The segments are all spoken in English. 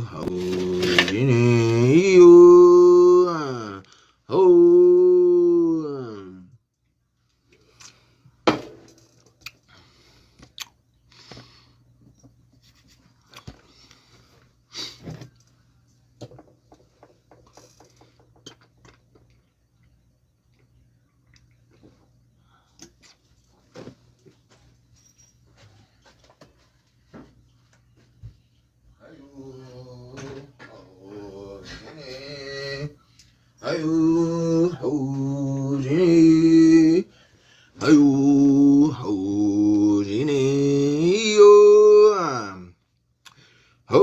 ho, jini, yo, ho. Ayu, ho, jini, ayu, ho, jini, yo, ho.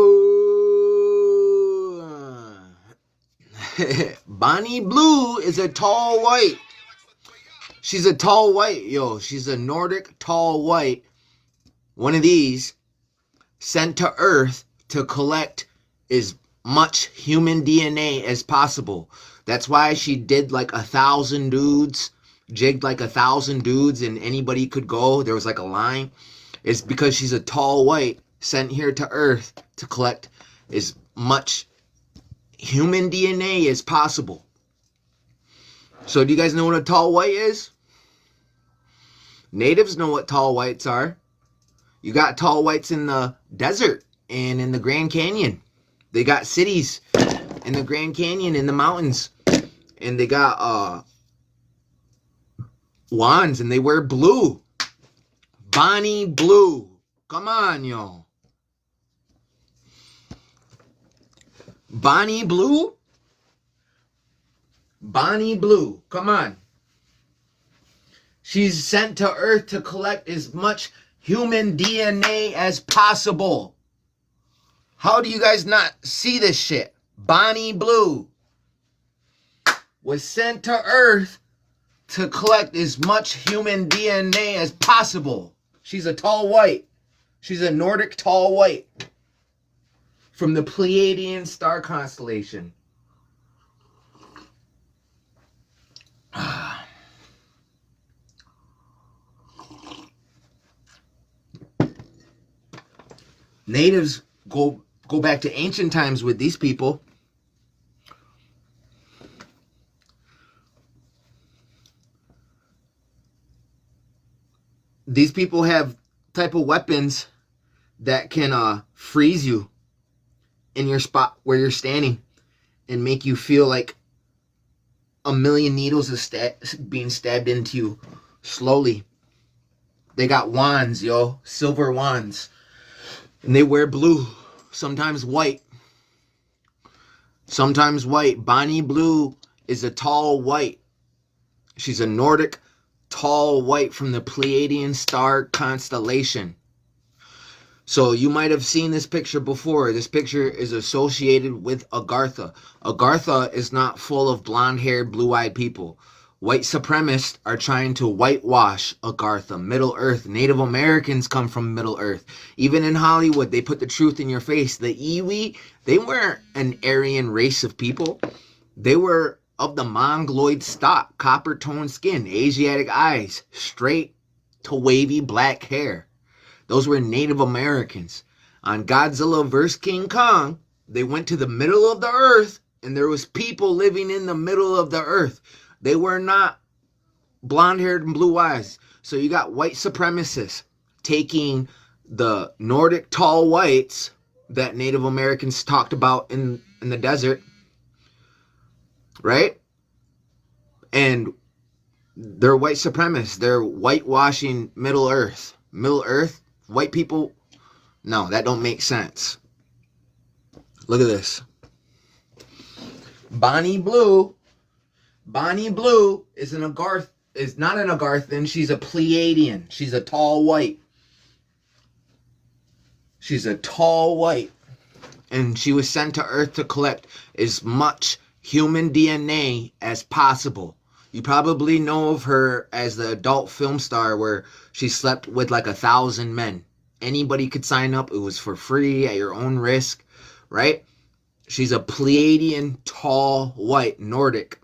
Bonnie Blue is a tall white. She's a tall white, yo. She's a Nordic tall white. One of these sent to Earth to collect as much human DNA as possible. That's why she did like 1,000 dudes, jigged like 1,000 dudes, and anybody could go. There was like a line. It's because she's a tall white sent here to Earth to collect as much human DNA as possible. So do you guys know what a tall white is? Natives know what tall whites are. You got tall whites in the desert and in the Grand Canyon. They got cities in the Grand Canyon, in the mountains. And they got wands, and they wear blue. Bonnie Blue. Come on, yo. Bonnie Blue? Bonnie Blue. Come on. She's sent to Earth to collect as much human DNA as possible. How do you guys not see this shit? Bonnie Blue was sent to Earth to collect as much human DNA as possible. She's a tall white. She's a Nordic tall white from the Pleiadian star constellation. Natives go back to ancient times with these people. These people have type of weapons that can freeze you in your spot where you're standing and make you feel like a million needles is being stabbed into you slowly. They got wands, yo, silver wands. And they wear blue, sometimes white. Sometimes white. Bonnie Blue is a tall white. She's a Nordic tall white from the Pleiadian star constellation. So you might have seen this picture before. This picture is associated with Agartha. Agartha is not full of blonde-haired, blue-eyed people. White supremacists are trying to whitewash Agartha, Middle Earth. Native Americans come from Middle Earth. Even in Hollywood, they put the truth in your face. The Iwi, they weren't an Aryan race of people. They were of the Mongoloid stock, copper-toned skin, Asiatic eyes, straight to wavy black hair. Those were Native Americans. On Godzilla vs. King Kong, they went to the middle of the earth, and there was people living in the middle of the earth. They were not blonde-haired and blue eyes. So you got white supremacists taking the Nordic tall whites that Native Americans talked about in the desert, right? And they're white supremacists. They're whitewashing Middle Earth. Middle Earth, white people, no, that don't make sense. Look at this. Bonnie Blue is an Agarth, is not an Agarthan. She's a Pleiadian. She's a tall white. She's a tall white. And she was sent to Earth to collect as much human DNA as possible. You probably know of her as the adult film star where she slept with like 1,000 men. Anybody could sign up. It was for free at your own risk, right? She's a Pleiadian, tall, white, Nordic,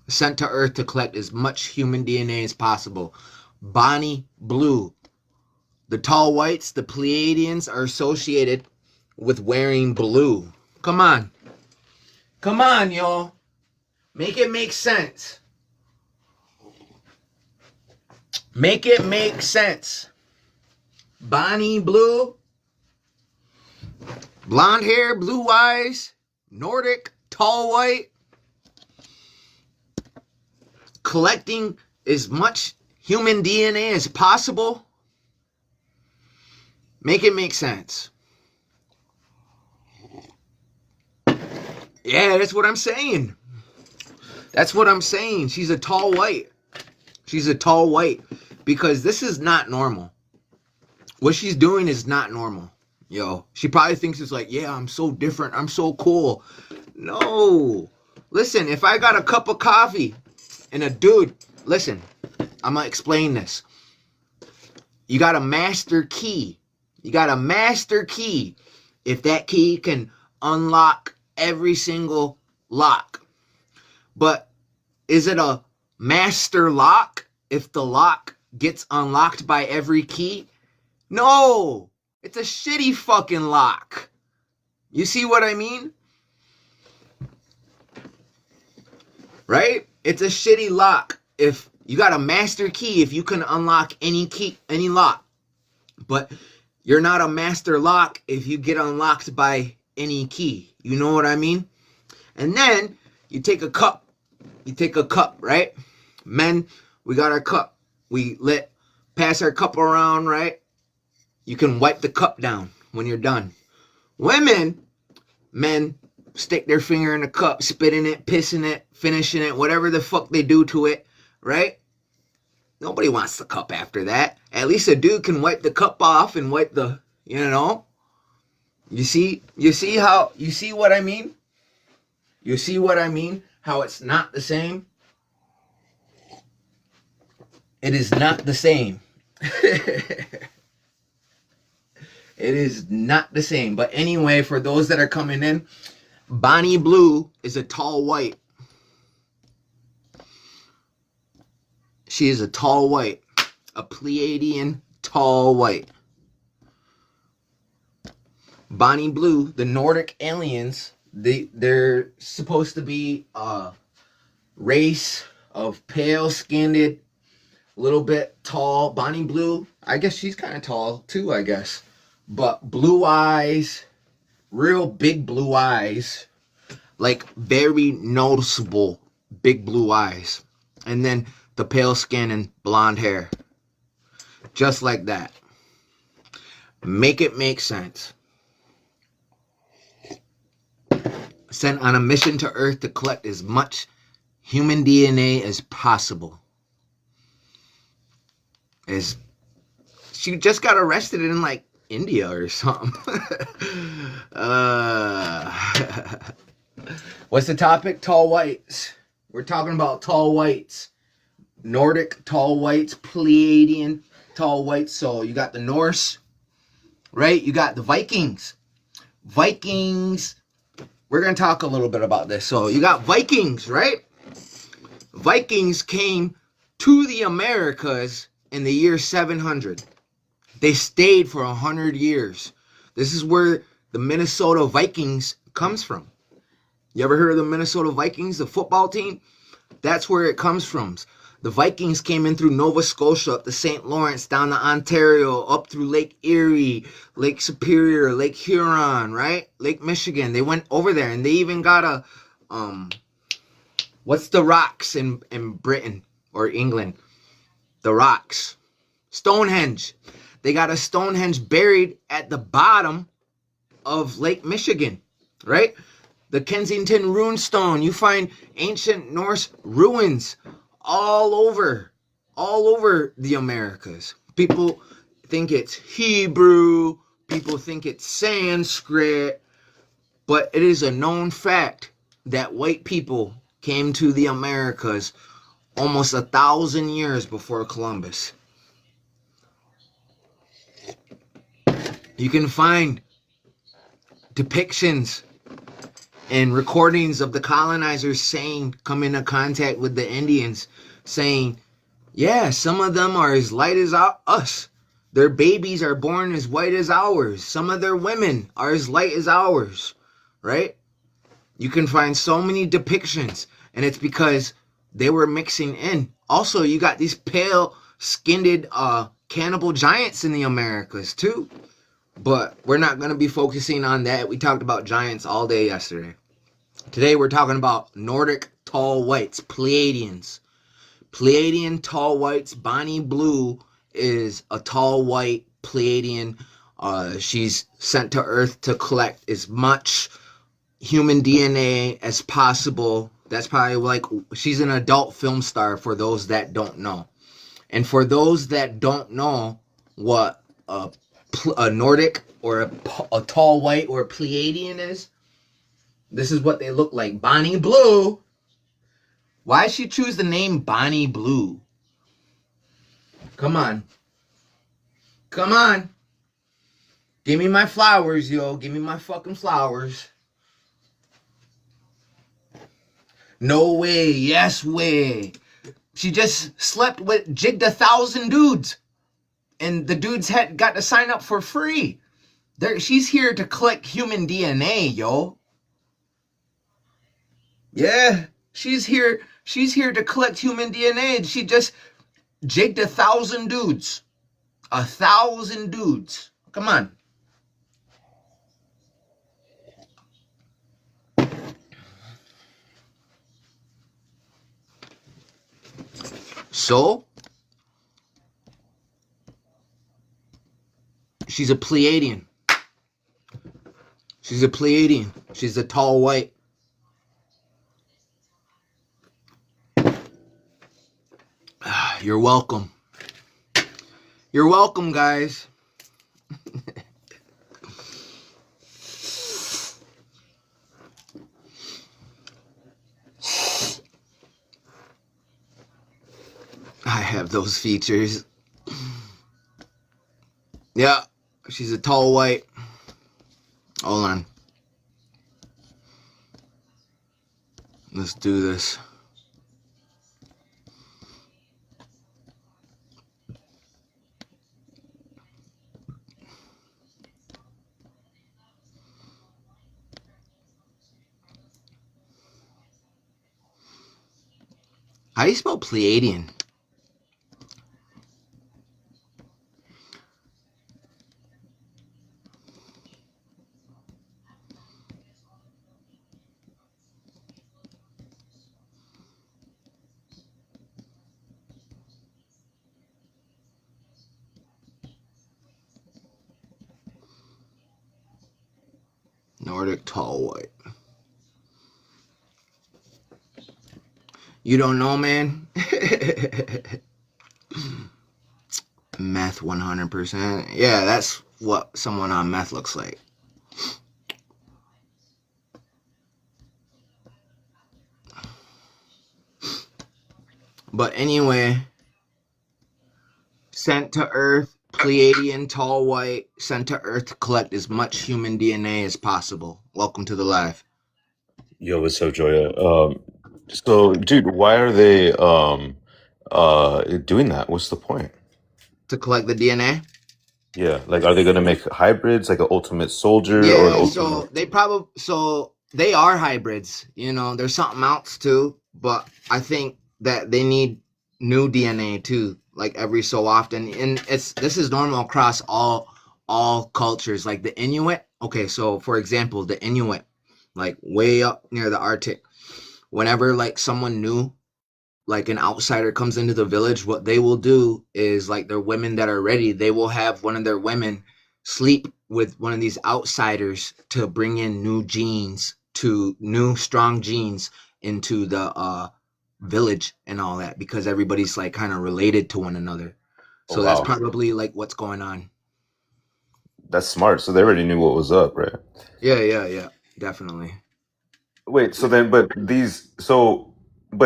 sent to Earth to collect as much human DNA as possible. Bonnie Blue. The tall whites, the Pleiadians, are associated with wearing blue? Come on. Come on, y'all. Make it make sense. Make it make sense. Bonnie Blue, blonde hair, blue eyes, Nordic, tall white, collecting as much human DNA as possible. Make it make sense. Yeah, that's what I'm saying. That's what I'm saying. She's a tall white. She's a tall white. Because this is not normal. What she's doing is not normal. Yo, she probably thinks it's like, yeah, I'm so different. I'm so cool. No. Listen, if I got a cup of coffee and a dude, listen, I'm going to explain this. You got a master key. You got a master key. If that key can unlock every single lock. But is it a master lock if the lock gets unlocked by every key? No, it's a shitty fucking lock. You see what I mean? Right? It's a shitty lock. If you got a master key, if you can unlock any key, any lock. But you're not a master lock if you get unlocked by any key. You know what I mean? And then you take a cup. You take a cup, right? Men, we got our cup. We pass our cup around, right? You can wipe the cup down when you're done. Women, men stick their finger in the cup, spit in it, piss in it, finishing it, whatever the fuck they do to it, right? Nobody wants the cup after that. At least a dude can wipe the cup off and wipe the, you know. You see what I mean? You see what I mean? How it's not the same? It is not the same. It is not the same. But anyway, for those that are coming in, Bonnie Blue is a tall white. She is a tall white. A Pleiadian tall white. Bonnie Blue, the Nordic aliens, they're supposed to be a race of pale-skinned, little bit tall. Bonnie Blue, I guess she's kind of tall too, I guess. But blue eyes, real big blue eyes, like very noticeable big blue eyes. And then the pale skin and blonde hair. Just like that. Make it make sense. Sent on a mission to Earth to collect as much human DNA as possible. She just got arrested in like India or something. What's the topic? Tall whites. We're talking about tall whites. Nordic tall whites, Pleiadian tall whites. So you got the Norse, right? You got the Vikings. Vikings. We're going to talk a little bit about this. So you got Vikings, right? Vikings came to the Americas in the year 700. They stayed for 100 years. This is where the Minnesota Vikings comes from. You ever heard of the Minnesota Vikings, the football team? That's where it comes from. The Vikings came in through Nova Scotia, up the St. Lawrence, down to Ontario, up through Lake Erie, Lake Superior, Lake Huron, right? Lake Michigan. They went over there, and they even got a, what's the rocks in Britain or England? The rocks. Stonehenge. They got a Stonehenge buried at the bottom of Lake Michigan, right? The Kensington Rune Stone. You find ancient Norse ruins all over the Americas. People think it's Hebrew. People think it's Sanskrit. But it is a known fact that white people came to the Americas almost 1,000 years before Columbus. You can find depictions and recordings of the colonizers saying, come into contact with the Indians, saying, yeah, some of them are as light as us. Their babies are born as white as ours. Some of their women are as light as ours, right? You can find so many depictions, and it's because they were mixing in. Also, you got these pale-skinned cannibal giants in the Americas too. But we're not going to be focusing on that. We talked about giants all day yesterday. Today we're talking about Nordic tall whites, Pleiadians. Pleiadian tall whites. Bonnie Blue is a tall white Pleiadian. She's sent to Earth to collect as much human DNA as possible. That's probably like, she's an adult film star for those that don't know. And for those that don't know what a Nordic or a tall white or a Pleiadian is, this is what they look like. Bonnie Blue. Why she choose the name Bonnie Blue? Come on. Come on. Give me my flowers, yo. Give me my fucking flowers. No way. Yes way. She just jigged 1,000 dudes. And the dudes got to sign up for free. She's here to collect human DNA, yo. Yeah. She's here to collect human DNA. And she just jigged 1,000 dudes. 1,000 dudes. Come on. So, she's a Pleiadian. She's a Pleiadian. She's a tall white. You're welcome. You're welcome, guys. I have those features. Yeah, she's a tall white. Hold on. Let's do this. How do you spell Pleiadian? Nordic tall white. You don't know, man? Meth 100%. Yeah, that's what someone on meth looks like. But anyway, sent to Earth, Pleiadian tall white, sent to Earth to collect as much human DNA as possible. Welcome to the live. Yo, what's up, Joya? So, dude, why are they doing that? What's the point? To collect the DNA? Yeah, like, are they gonna make hybrids, like an ultimate soldier or an Yeah, ultimate? so they are hybrids. You know, there's something else too, but I think that they need new DNA too, like every so often. And this is normal across all cultures. Like the Inuit. Okay, so for example, the Inuit, like way up near the Arctic, whenever like someone new, like an outsider comes into the village, what they will do is like their women that are ready, they will have one of their women sleep with one of these outsiders to bring in new strong genes into the village and all that, because everybody's like kind of related to one another. Oh, So that's wow, probably like what's going on. that's smart. So they already knew what was up, right? Yeah, definitely. Wait, so then, but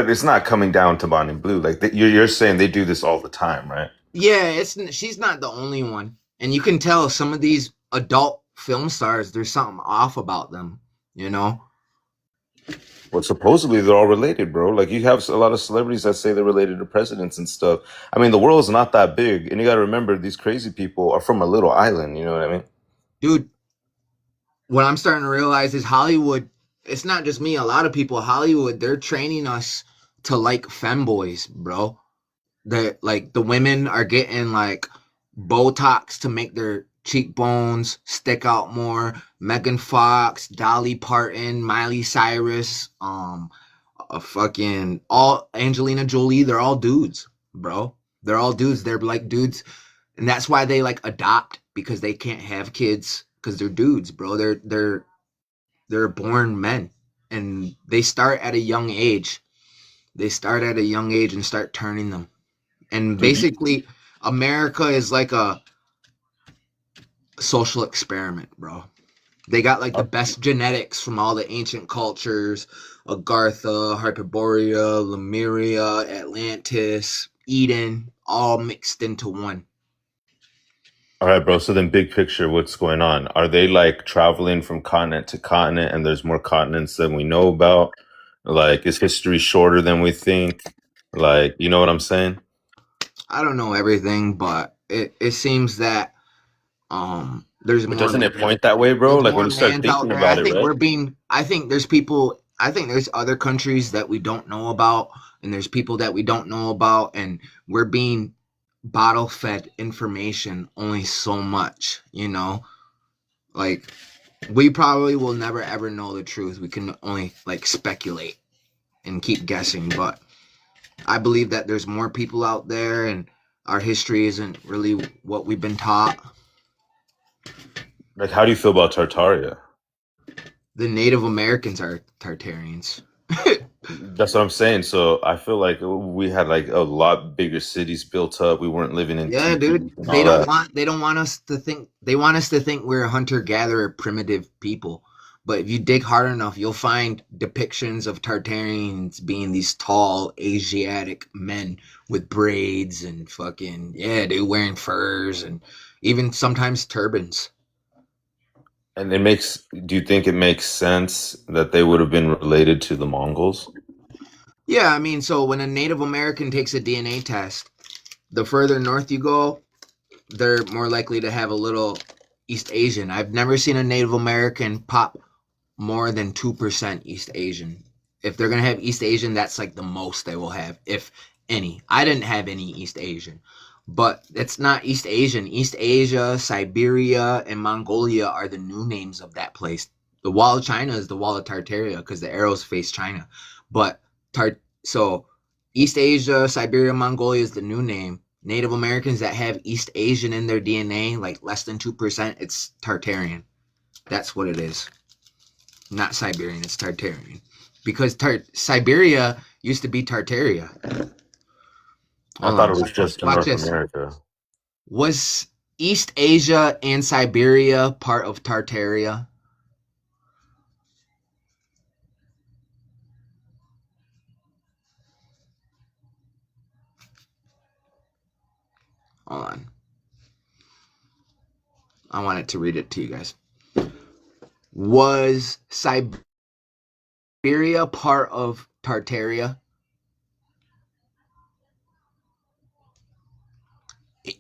it's not coming down to Bonnie Blue. Like, you're saying they do this all the time, right? Yeah, she's not the only one. And you can tell some of these adult film stars, there's something off about them, you know? Well, supposedly they're all related, bro. Like you have a lot of celebrities that say they're related to presidents and stuff. I mean, the world is not that big, and you got to remember these crazy people are from a little island. You know what I mean? Dude, what I'm starting to realize is Hollywood, it's not just me, a lot of people, Hollywood, they're training us to like femboys, bro. The women are getting like Botox to make their cheekbones stick out more. Megan Fox, Dolly Parton, Miley Cyrus, a fucking all Angelina Jolie, they're all dudes, bro. They're all dudes. They're like dudes, and that's why they like adopt because they can't have kids because they're dudes, bro. They're born men, and they start at a young age. They start at a young age and start turning them. And So do basically, America is like a social experiment, bro. They got like the best genetics from all the ancient cultures: Agartha, Hyperborea, Lemuria, Atlantis, Eden, all mixed into one. All right, bro. So then, big picture, what's going on? Are they like traveling from continent to continent, and there's more continents than we know about? Like, is history shorter than we think? Like, you know what I'm saying? I don't know everything, but it seems that there's But more doesn't it land. point that way, bro? There's Like when more you start lands out thinking there. about it, right? I think there's people. I think there's other countries that we don't know about, and there's people that we don't know about, and we're being bottle fed information only so much. Like we probably will never ever know the truth. We can only like speculate and keep guessing. But I believe that there's more people out there, and our history isn't really what we've been taught. Like, how do you feel about Tartaria? The Native Americans are Tartarians. That's what I'm saying. So I feel like we had like a lot bigger cities built up. We weren't living in Yeah, dude. teepees and all that. They don't want us to think they want us to think we're hunter gatherer primitive people. But if you dig hard enough, you'll find depictions of Tartarians being these tall Asiatic men with braids and fucking yeah, dude, wearing furs and even sometimes turbans. And it makes, do you think it makes sense that they would have been related to the Mongols? Yeah, I mean, so when a Native American takes a DNA test, the further north you go, they're more likely to have a little East Asian. I've never seen a Native American pop more than 2% East Asian. If they're going to have East Asian, that's like the most they will have, if any. I didn't have any East Asian, but it's not East Asian. East Asia, Siberia, and Mongolia are the new names of that place. The Wall of China is the Wall of Tartaria because the arrows face China. But so East Asia, Siberia, Mongolia is the new name. Native Americans that have East Asian in their DNA, like less than 2%, it's Tartarian. That's what it is. Not Siberian, it's Tartarian. Because Siberia used to be Tartaria. I Hold thought on. it was just in Watch North this. America. Was East Asia and Siberia part of Tartaria? Hold on. I wanted to read it to you guys. Was Siberia part of Tartaria?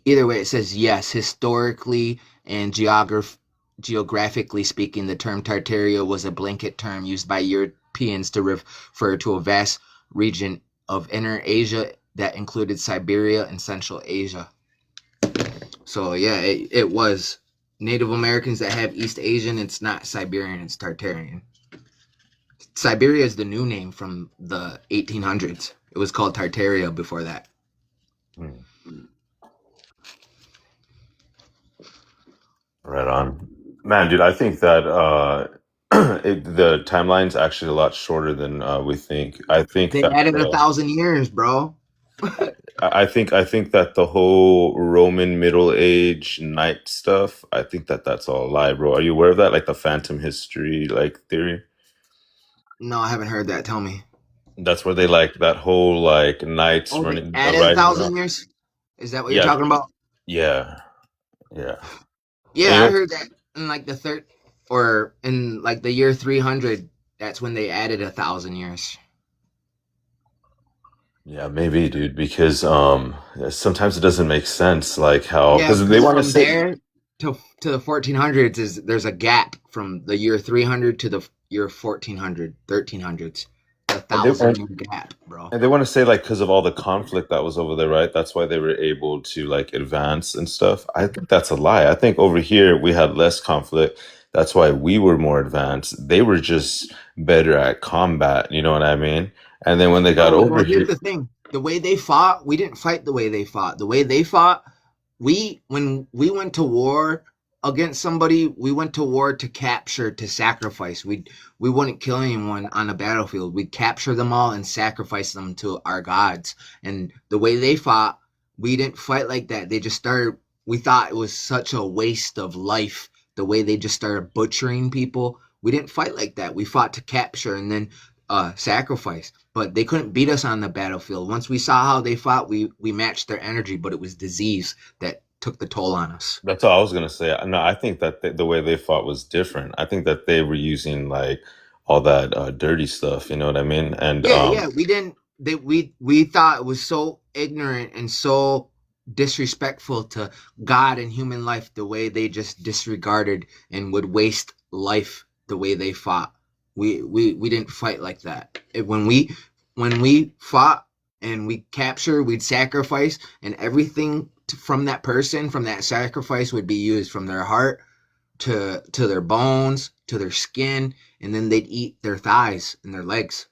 Either way, it says yes. Historically and geographically speaking, the term Tartaria was a blanket term used by Europeans to refer to a vast region of Inner Asia that included Siberia and Central Asia. So yeah, it was Native Americans that have East Asian. It's not Siberian, it's Tartarian. Siberia is the new name from the 1800s. It was called Tartaria before that. Hmm. Right on. Man, dude, I think that the timeline's actually a lot shorter than we think. I think They that added 1,000 years, bro. I think that the whole Roman Middle Age knight stuff, I think that that's all a lie, bro. Are you aware of that? Like the phantom history like theory? No, I haven't heard that. Tell me. That's where they like that whole like knights Oh, they running added a riding around. thousand years. Is that what you're Yeah, talking about? yeah, yeah. And Yeah, you I know, heard that in like the third or in like the year 300. That's when they added 1,000 years. Yeah, maybe, dude, because sometimes it doesn't make sense, like how Yeah, because they because want to from say there to the 1400s is there's a gap from the year 300 to the year 1400, 1300s. A and they thousand year gap, bro. and they want to say like because of all the conflict that was over there, right? That's why they were able to like advance and stuff. I think that's a lie. I think over here we had less conflict. That's why we were more advanced. They were just better at combat, you know what I mean? And then when they got No, well, over here's here, the thing. The way they fought, we didn't fight the way they fought. The way they fought, we when we went to war against somebody, we went to war to capture, to sacrifice. We wouldn't kill anyone on a battlefield. We'd capture them all and sacrifice them to our gods. And the way they fought, we didn't fight like that. They just started. We thought it was such a waste of life. The way they just started butchering people. We didn't fight like that. We fought to capture and then sacrifice. But they couldn't beat us on the battlefield. Once we saw how they fought, we matched their energy, but it was disease that took the toll on us. that's all I was gonna say. No, I think that the way they fought was different. I think that they were using like all that dirty stuff. You know what I mean? And Yeah, yeah, we didn't. We thought it was so ignorant and so disrespectful to God and human life the way they just disregarded and would waste life the way they fought. We didn't fight like that. When we fought and we captured, we'd sacrifice, and everything from that person, from that sacrifice, would be used from their heart to their bones to their skin, and then they'd eat their thighs and their legs.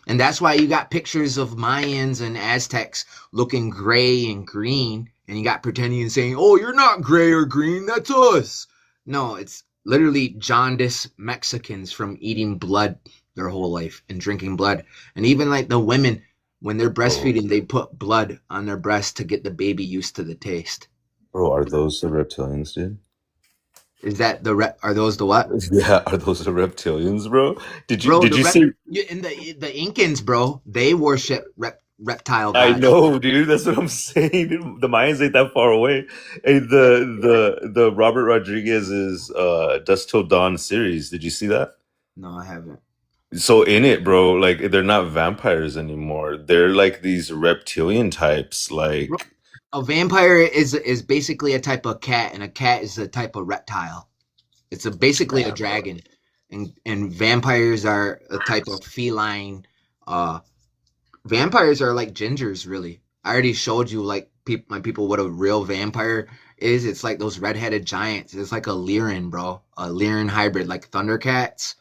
And that's why you got pictures of Mayans and Aztecs looking gray and green, and you got pretending and saying, "Oh, you're not gray or green, that's us." No, it's literally jaundice Mexicans from eating blood their whole life and drinking blood. And even like the women, when they're bro, breastfeeding, they put blood on their breast to get the baby used to the taste. bro, are those the reptilians, dude? Is that are those the what? Yeah, are those the reptilians, bro? Did you Bro, did the you rep see? in the Incans, bro, they worship reptile I gods. know, dude. That's what I'm saying. The Mayans ain't that far away. Hey, Yeah, the Robert Rodriguez's Dust Till Dawn series. Did you see that? no, I haven't. So in it, bro, like they're not vampires anymore. They're like these reptilian types. Bro, Like, a vampire is basically a type of cat, and a cat is a type of reptile. It's basically a yeah, bro. dragon, and vampires are a type of feline. Uh, Vampires are like gingers, really. I already showed you like my people what a real vampire is. It's like those redheaded giants. It's like a Lyran, bro, a Lyran hybrid, like Thundercats.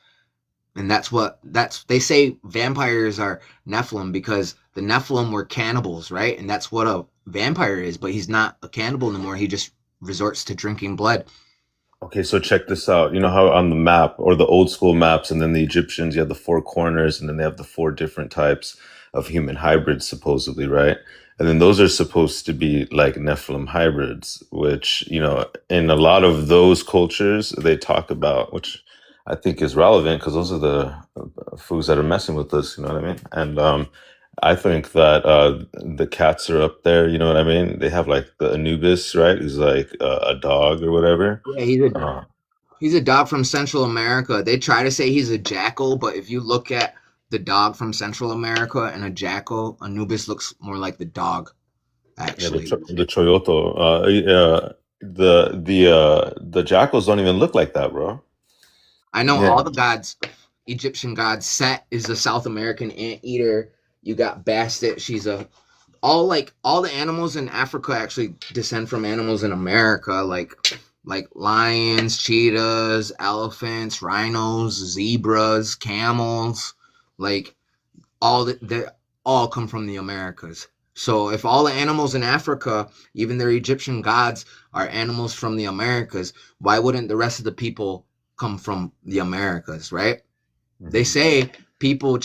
And that's they say vampires are Nephilim because the Nephilim were cannibals, right? And that's what a vampire is, but he's not a cannibal anymore. He just resorts to drinking blood. Okay, so check this out. You know how on the map or the old school maps, and then the Egyptians, you have the four corners, and then they have the four different types of human hybrids, supposedly, right? And then those are supposed to be like Nephilim hybrids, which, in a lot of those cultures, they talk about, which I think is relevant because those are the foods that are messing with us, you know what I mean? And I think that the cats are up there, you know what I mean? They have like the Anubis, right? Who's like a dog or whatever. Yeah, he's a Uh, he's a dog from Central America. They try to say he's a jackal, but if you look at the dog from Central America and a jackal, Anubis looks more like the dog, yeah, actually. the Choyoto. The jackals don't even look like that, bro. I know Yeah, all the gods, Egyptian gods. Set is a South American anteater. You got Bastet. She's a all the animals in Africa actually descend from animals in America, like lions, cheetahs, elephants, rhinos, zebras, camels, like they all come from the Americas. So if all the animals in Africa, even their Egyptian gods, are animals from the Americas, why wouldn't the rest of the people come from the Americas, right? They hmm, say people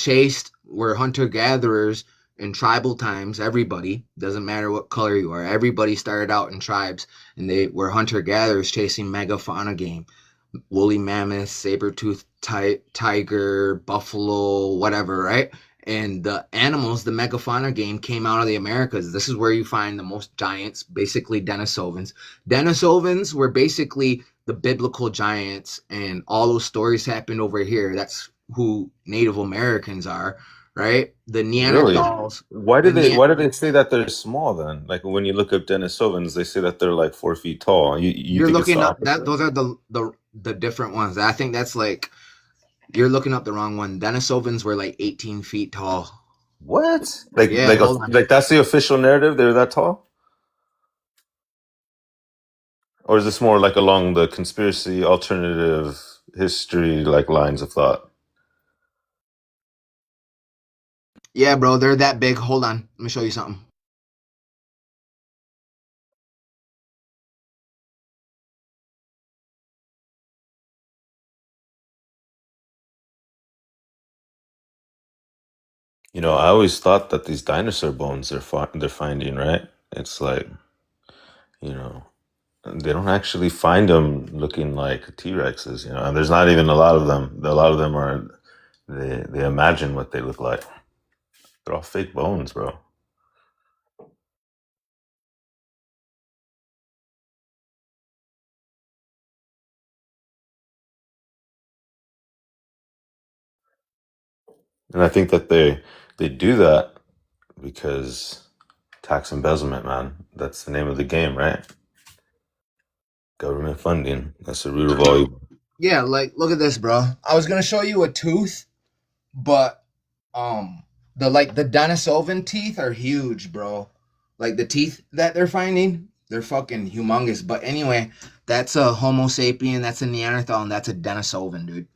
were hunter gatherers in tribal times. Everybody, doesn't matter what color you are, everybody started out in tribes, and they were hunter gatherers chasing megafauna game, woolly mammoth, saber-toothed tiger, buffalo, whatever, right? And the animals, the megafauna game, came out of the Americas. This is where you find the most giants, basically Denisovans. Denisovans were basically the biblical giants, and all those stories happened over here. That's who Native Americans are, right? The Really? Neanderthals, Why do the they Nean- why do they say that they're small then? Like when you look up Denisovans, they say that they're like 4 feet tall. You you're think it's the looking up that opposite? those are the different ones. I think that's like you're looking up the wrong one. Denisovans were like 18 feet tall. What? Yeah, hold on. Like that's the official narrative? They're that tall? Or is this more like along the conspiracy alternative history like lines of thought? Yeah, bro, they're that big. Hold on. Let me show you something. You know, I always thought that these dinosaur bones they're finding, right? It's like, you know, they don't actually find them looking like T-Rexes, you know, and there's not even a lot of them. A lot of them are they imagine what they look like. They're all fake bones, bro. And I think that they do that because tax embezzlement, man. That's the name of the game, right? Government funding. That's the root of all evil. Yeah, like look at this, bro. I was gonna show you a tooth, but the Denisovan teeth are huge, bro. Like the teeth that they're finding, they're fucking humongous. But anyway, that's a Homo sapien, that's a Neanderthal, and that's a Denisovan, dude.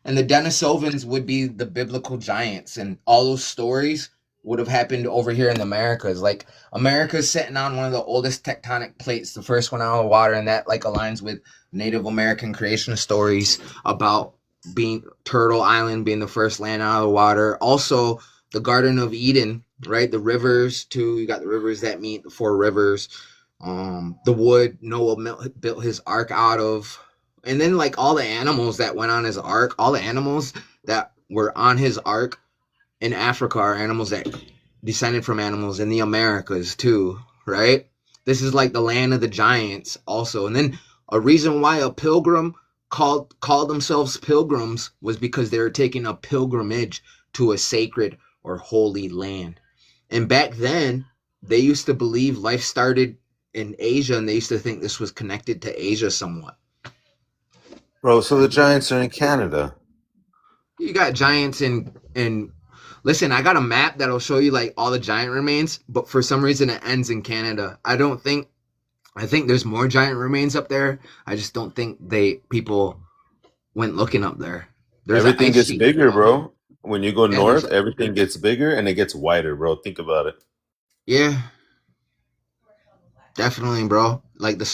And the Denisovans would be the biblical giants, and all those stories would have happened over here in the Americas. Like America's sitting on one of the oldest tectonic plates, the first one out of the water, and that like aligns with Native American creation stories about being Turtle Island being the first land out of the water. Also, the Garden of Eden, right? The rivers too. You got the rivers that meet the four rivers. The wood Noah built his ark out of, and then like all the animals that went on his ark, all the animals that were on his ark in Africa are animals that descended from animals in the Americas too, right? This is like the land of the giants also. And then a reason why a pilgrim called themselves pilgrims was because they were taking a pilgrimage to a sacred or holy land. And back then, they used to believe life started in Asia, and they used to think this was connected to Asia somewhat. Bro, so the Giants are in Canada. You got giants in listen, I got a map that'll show you like all the giant remains, but for some reason it ends in Canada. I think there's more giant remains up there. I just don't think they people went looking up there. There's an Everything ice gets sheet. bigger, bro. When you go Yeah, there's north, everything gets bigger and it gets wider, bro. Think about it. yeah, definitely, bro. Like the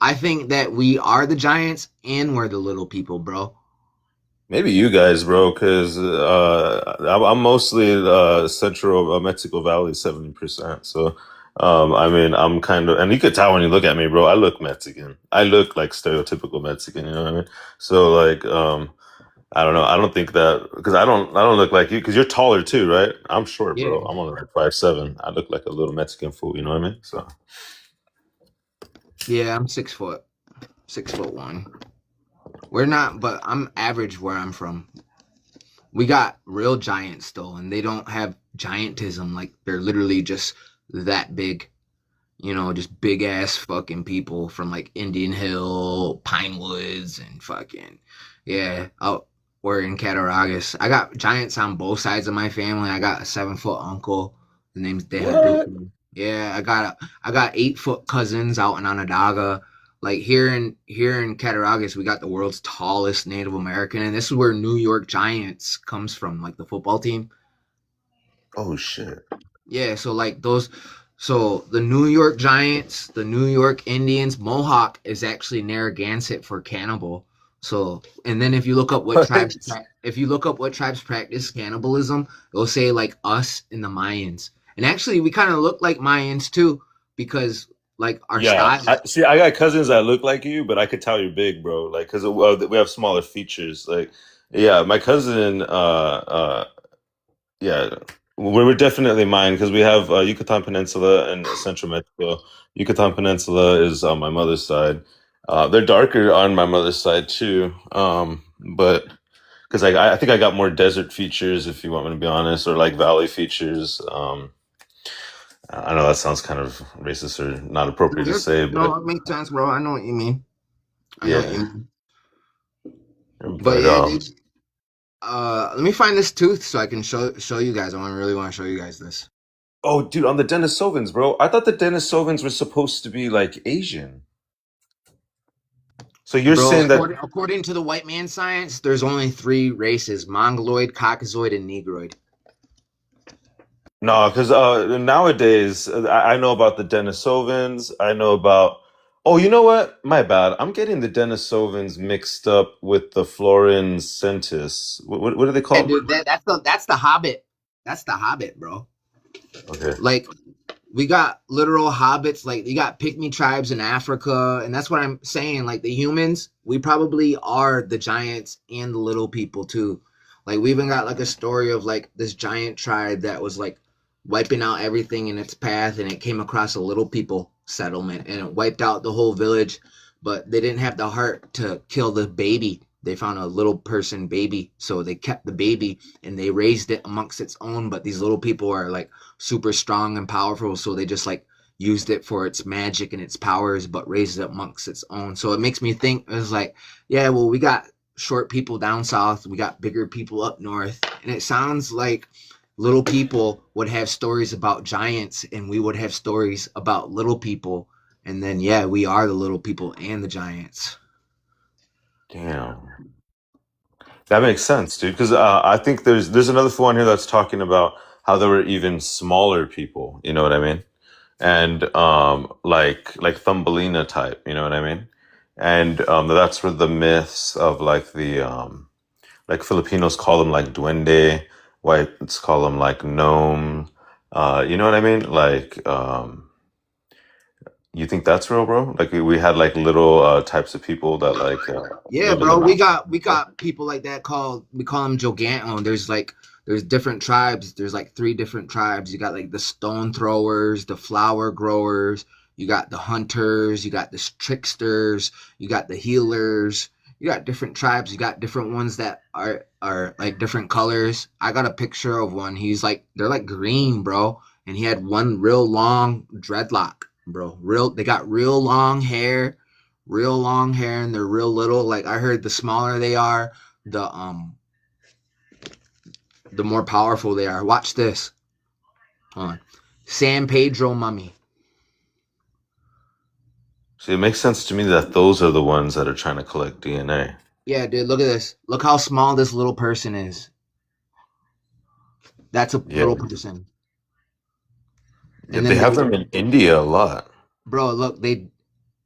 I think that we are the giants and we're the little people, bro. Maybe you guys, bro, because I'm mostly central Mexico Valley, 70%. So, I mean, I'm kind of, and you could tell when you look at me, bro. I look Mexican. I look like stereotypical Mexican. You know what I mean? So, like, I don't know. I don't think that because I don't look like you because you're taller too, right? I'm short, Yeah. bro. I'm only like 5'7". I look like a little Mexican fool. You know what I mean? So, Yeah, I'm 6 foot. 6 foot one. We're not, but I'm average where I'm from. We got real giants still, and they don't have giantism. Like they're literally just that big. Just big ass fucking people from like Indian Hill, Pine Woods, and fucking yeah. Out we're in Cattaraugus. I got giants on both sides of my family. I got a 7 foot uncle. The name's they had built what? me. Yeah, I got 8 foot cousins out in Onondaga. Like here in Cattaraugus, we got the world's tallest Native American, and this is where New York Giants comes from, like the football team. Oh shit! Yeah, so like so the New York Giants, the New York Indians, Mohawk is actually Narragansett for cannibal. So, and then What? if you look up what tribes practice cannibalism, it'll say like us and the Mayans. And actually, we kind of look like Mayans too, because like our Yeah, style. see, I got cousins that look like you, but I could tell you're big, bro. Like, cause we have smaller features. Like, yeah, my cousin, yeah, we're definitely mine because we have Yucatan Peninsula and Central Mexico. Yucatan Peninsula is on my mother's side. They're darker on my mother's side too, but because I think I got more desert features, if you want me to be honest, or like valley features. I know that sounds kind of racist or not appropriate to say, but No, it makes sense, bro. I know what you mean. I know what you yeah, mean. But but yeah, dude. Let me find this tooth so I can show you guys. Really want to show you guys this. oh, dude, on the Denisovans, bro. I thought the Denisovans were supposed to be like Asian. So you're Bro, saying that according to the white man science, there's only three races: Mongoloid, Caucasoid, and Negroid. no, because nowadays I know about the Denisovans. I know about. Oh, you know what? My bad. I'm getting the Denisovans mixed up with the Florin Centis. What are they Yeah, called? dude, that's the Hobbit. That's the Hobbit, bro. Okay. Like we got literal hobbits, like you got pygmy tribes in Africa, and that's what I'm saying. Like the humans, we probably are the giants and the little people too. Like we even got like a story of like this giant tribe that was like wiping out everything in its path, and it came across a little people settlement and it wiped out the whole village, but they didn't have the heart to kill the baby. They found a little person baby, so they kept the baby and they raised it amongst its own. But these little people are like super strong and powerful, so they just like used it for its magic and its powers, but raised it amongst its own. So it makes me think it's like, yeah, well, we got short people down south, we got bigger people up north, and it sounds like little people would have stories about giants, and we would have stories about little people, and then yeah, we are the little people and the giants. Damn. That makes sense, dude. Because I think there's another one here that's talking about how there were even smaller people. You know what I mean? And like Thumbelina type. You know what I mean? And that's where the myths of like the like Filipinos call them like duende, whites call them like gnome. You know what I mean? Like you think that's real, bro? Like we had like little types of people that like Yeah, live in the bro, mountains. we got people like that called we call them Joganto. There's like there's different tribes. There's like three different tribes. You got like the stone throwers, the flower growers. You got the hunters. You got the tricksters. You got the healers. You got different tribes. You got different ones that are like different colors. I got a picture of one. He's like they're like green, bro, and he had one real long dreadlock, bro. Real, they got real long hair, and they're real little. Like I heard the smaller they are, the more powerful they are. Watch this. Hold on. San Pedro mummy. See, it makes sense to me that those are the ones that are trying to collect DNA. Yeah, dude, look at this. Look how small this little person is. That's a Yeah. little person. Yeah, And they then have them in India a lot. bro, look, they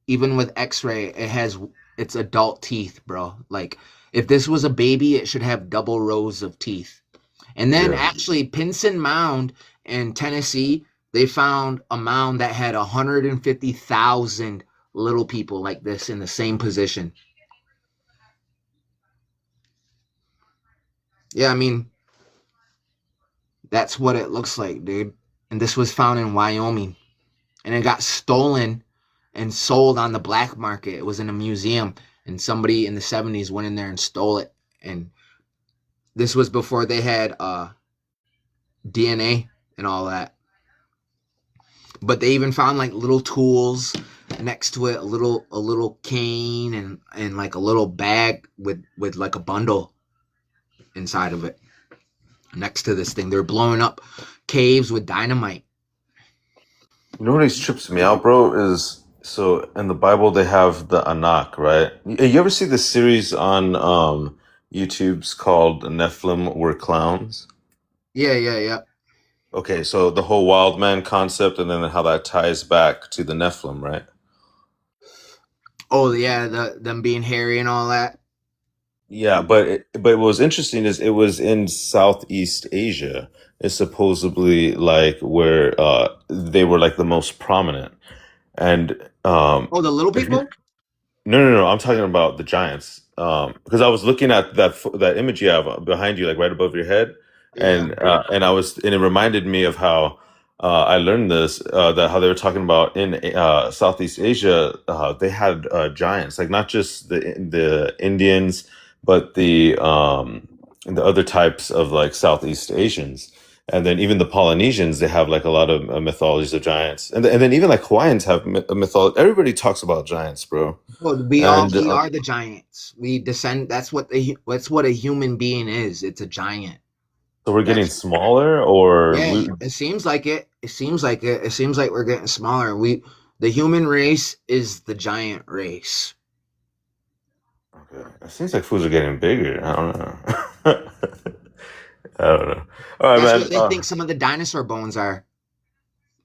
even with X-ray, it has its adult teeth, bro. Like if this was a baby, it should have double rows of teeth. And then Yeah. actually, Pinson Mound in Tennessee, they found a mound that had 150,000 little people like this in the same position. Yeah, I mean, that's what it looks like, dude. And this was found in Wyoming. And it got stolen and sold on the black market. It was in a museum. And somebody in the 70s went in there and stole it. And this was before they had DNA and all that. But they even found like little tools next to it, a little cane and like a little bag with like a bundle inside of it next to this thing. They're blowing up caves with dynamite. You know what always trips me out, bro, is so in the Bible they have the Anak, right? You ever see the series on YouTube's called Nephilim Were Clowns? Yeah, yeah, yeah. Okay, so the whole wild man concept and then how that ties back to the Nephilim, right? Oh yeah, them being hairy and all that. Yeah, but what was interesting is it was in Southeast Asia. It's supposedly like where they were like the most prominent. And Oh, the little if you, people. no, I'm talking about the giants. Because I was looking at that image you have behind you, like right above your head. Yeah. And and it reminded me of how I learned this that how they were talking about in Southeast Asia they had giants, like not just the Indians, but the other types of like Southeast Asians. And then even the Polynesians, they have like a lot of mythologies of giants, and then even like Hawaiians have a mythology. Everybody talks about giants, bro. Well, And we are the giants. We descend. That's what a human being is. It's a giant. so we're getting That's smaller, or Yeah. we It seems like it. It seems like it. It seems like we're getting smaller. The human race is the giant race. okay. It seems like foods are getting bigger. I don't know. I don't know. All right, That's what man. they think some of the dinosaur bones are.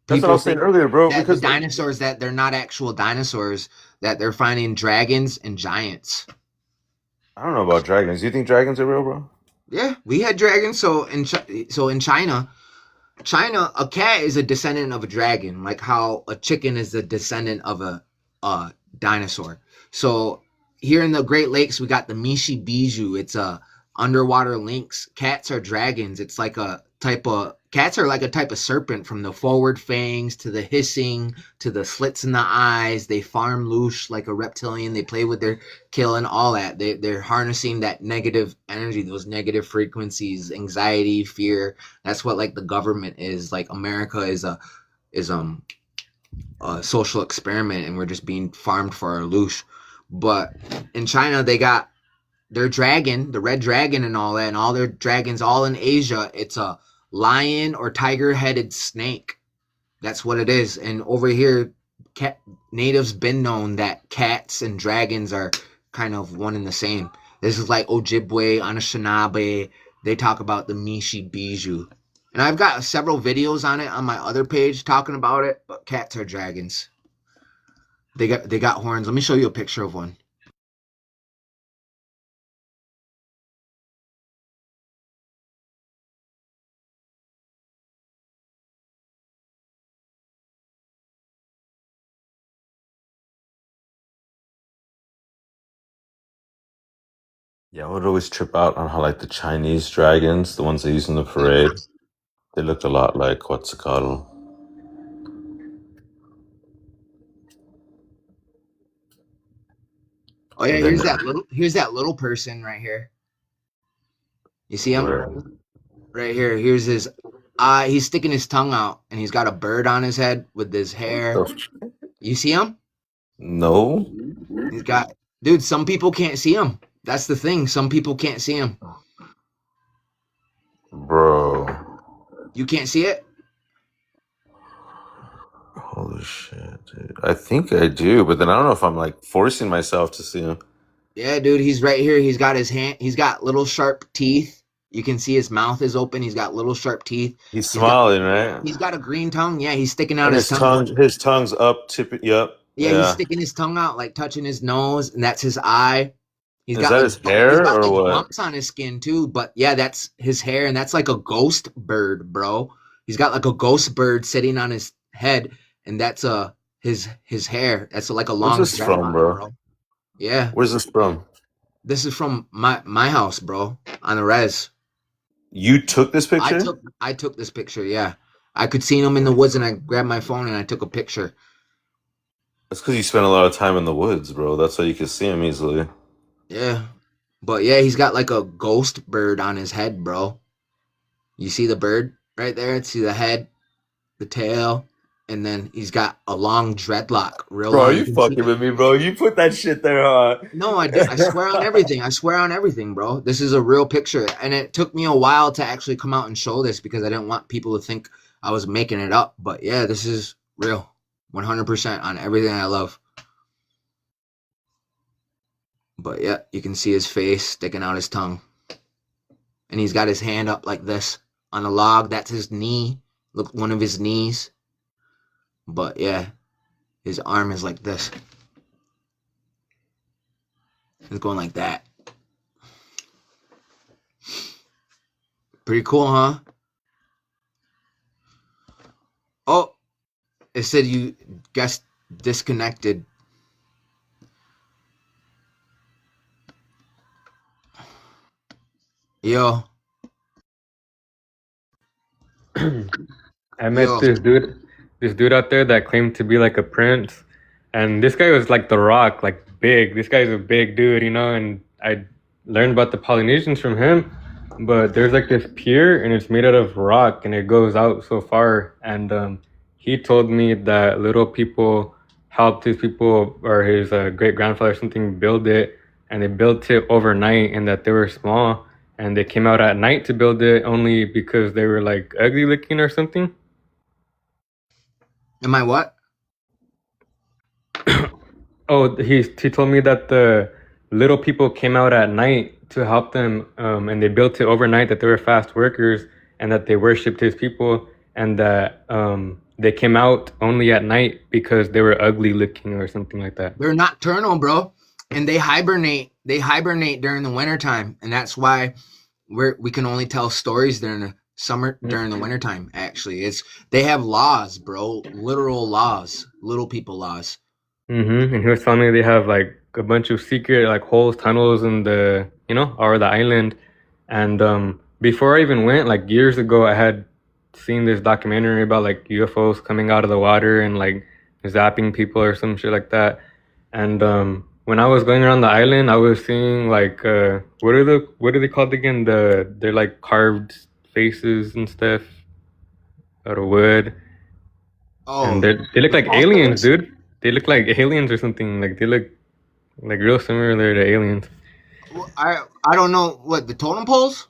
That's what I People was saying think earlier, bro. that the Because dinosaurs that they're not actual dinosaurs, that they're finding dragons and giants. I don't know about dragons. You think dragons are real, bro? Yeah, we had dragons. So in China, a cat is a descendant of a dragon, like how a chicken is a descendant of a dinosaur. So here in the Great Lakes, we got the Mishi Biju. It's a underwater lynx. Cats are dragons. It's like a type of cats are like a type of serpent, from the forward fangs to the hissing to the slits in the eyes. They farm loose like a reptilian. They play with their kill and all that. They're harnessing that negative energy, those negative frequencies, anxiety, fear. That's what like the government is. Like America is a social experiment, and we're just being farmed for our loosh. But in China, they got their dragon, the red dragon, and all that, and all their dragons, all in Asia. It's a lion or tiger-headed snake. That's what it is. And over here, cat natives been known that cats and dragons are kind of one and the same. This is like Ojibwe, Anishinaabe. They talk about the Mishi Biju. And I've got several videos on it on my other page talking about it, but cats are dragons. They got horns. Let me show you a picture of one. Yeah, I would always trip out on how like the Chinese dragons, the ones they use in the parade, they looked a lot like Quetzalcoatl. Oh yeah, And then here's that little person right here. You see him? where Right here. Here's his eye. He's sticking his tongue out, and he's got a bird on his head with his hair. You see him? no, He's got, dude, some people can't see him. That's the thing. Some people can't see him. bro. You can't see it? Holy shit, dude. I think I do, but then I don't know if I'm like forcing myself to see him. Yeah, dude, he's right here. He's got his hand, he's got little sharp teeth. You can see his mouth is open. He's got little sharp teeth. He's He's got smiling, right? he's got a green tongue. Yeah, he's sticking out And his tongue. his tongue's up, tipping. Yep, Yeah, he's yeah. sticking his tongue out, like touching his nose, and that's his eye. He's Is got that like his hair or what? bumps on his skin too, but yeah, that's his hair, and that's like a ghost bird, bro. He's got like a ghost bird sitting on his head, and that's his hair. That's like a Where's long this from, dreadlock, bro? bro. Yeah, Where's this from? this is from my house, bro, on the res. You took this picture? I took this picture. Yeah, I could see him in the woods, and I grabbed my phone and I took a picture. That's because you spent a lot of time in the woods, bro. That's why you could see him easily. Yeah, but yeah, he's got like a ghost bird on his head, bro. You see the bird right there? See the head, the tail, and then he's got a long dreadlock, real Bro, are long. You you can see. fucking with me, bro? You put that shit there, huh? No, I do. I swear on everything. I swear on everything, bro. This is a real picture, and it took me a while to actually come out and show this because I didn't want people to think I was making it up. But yeah, this is real, 100% on everything I love. But yeah, you can see his face sticking out his tongue, and he's got his hand up like this on a log. That's his knee. Look, one of his knees. But yeah, his arm is like this. It's going like that. Pretty cool, huh? Oh, it said you guessed disconnected. Yo, I met Yo, this dude out there that claimed to be like a prince, and this guy was like the Rock, like big. This guy's a big dude, and I learned about the Polynesians from him. But there's like this pier, and it's made out of rock, and it goes out so far. And he told me that little people helped his people or his great grandfather or something build it, and they built it overnight, and that they were small, and they came out at night to build it only because they were like ugly looking or something. am I what? Oh, he told me that the little people came out at night to help them, and they built it overnight. That they were fast workers and that they worshipped his people, and that they came out only at night because they were ugly looking or something like that. They're nocturnal, bro, and they hibernate. They hibernate during the wintertime, and that's why we can only tell stories during the summer, during the wintertime. Actually, they have laws, bro, literal laws, little people laws. And he was telling me they have like a bunch of secret like holes, tunnels in the or the island. And before I even went, like years ago, I had seen this documentary about like UFOs coming out of the water and like zapping people or some shit like that. And when I was going around the island, I was seeing like what are they called again? They're like carved faces and stuff out of wood. And Oh, they look the like tall aliens, stones? dude. They look like aliens or something. Like they look like real similar to aliens. Well, I don't know what the totem poles.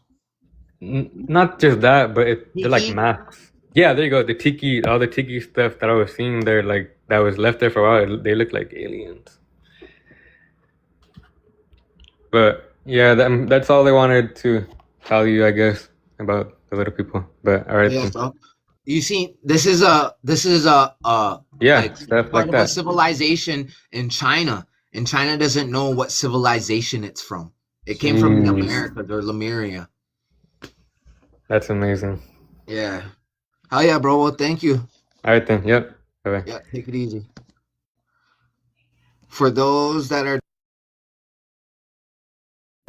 Not just that, but they're like Tiki. masks. Yeah, there you go. The tiki, all the tiki stuff that I was seeing there, like that was left there for a while. They look like aliens. But yeah, that's all they wanted to tell you, I guess, about the little people. But all right, Yeah, then. bro. You see, this is a Yeah, like stuff part like of a that. civilization in China, and China doesn't know what civilization it's from. It came from the Jeez, Americas or Lemuria. that's amazing. Yeah. Hell yeah, bro. Well, thank you. All right then. Yep. Bye bye. Yeah, take it easy. For those that are,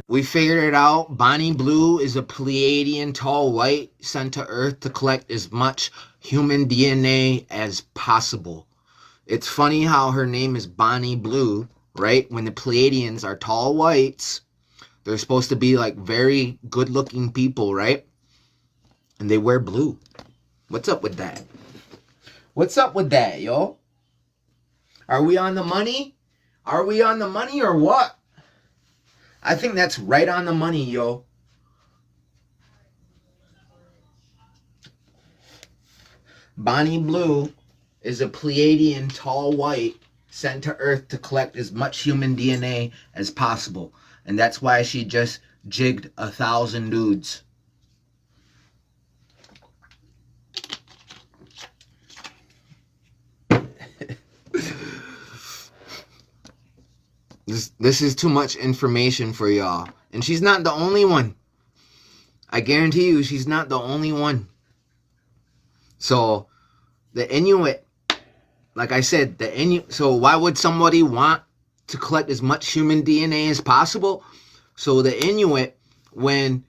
we figured it out. Bonnie Blue is a Pleiadian tall white sent to Earth to collect as much human DNA as possible. It's funny how her name is Bonnie Blue, right? When the Pleiadians are tall whites, they're supposed to be like very good looking people, right? And they wear blue. What's up with that? What's up with that, yo? Are we on the money? Are we on the money or what? I think that's right on the money, yo. Bonnie Blue is a Pleiadian tall white sent to Earth to collect as much human DNA as possible. And that's why she just jigged 1,000 dudes. This is too much information for y'all. And she's not the only one. I guarantee you she's not the only one. So the Inuit, like I said, so why would somebody want to collect as much human DNA as possible? So the Inuit, I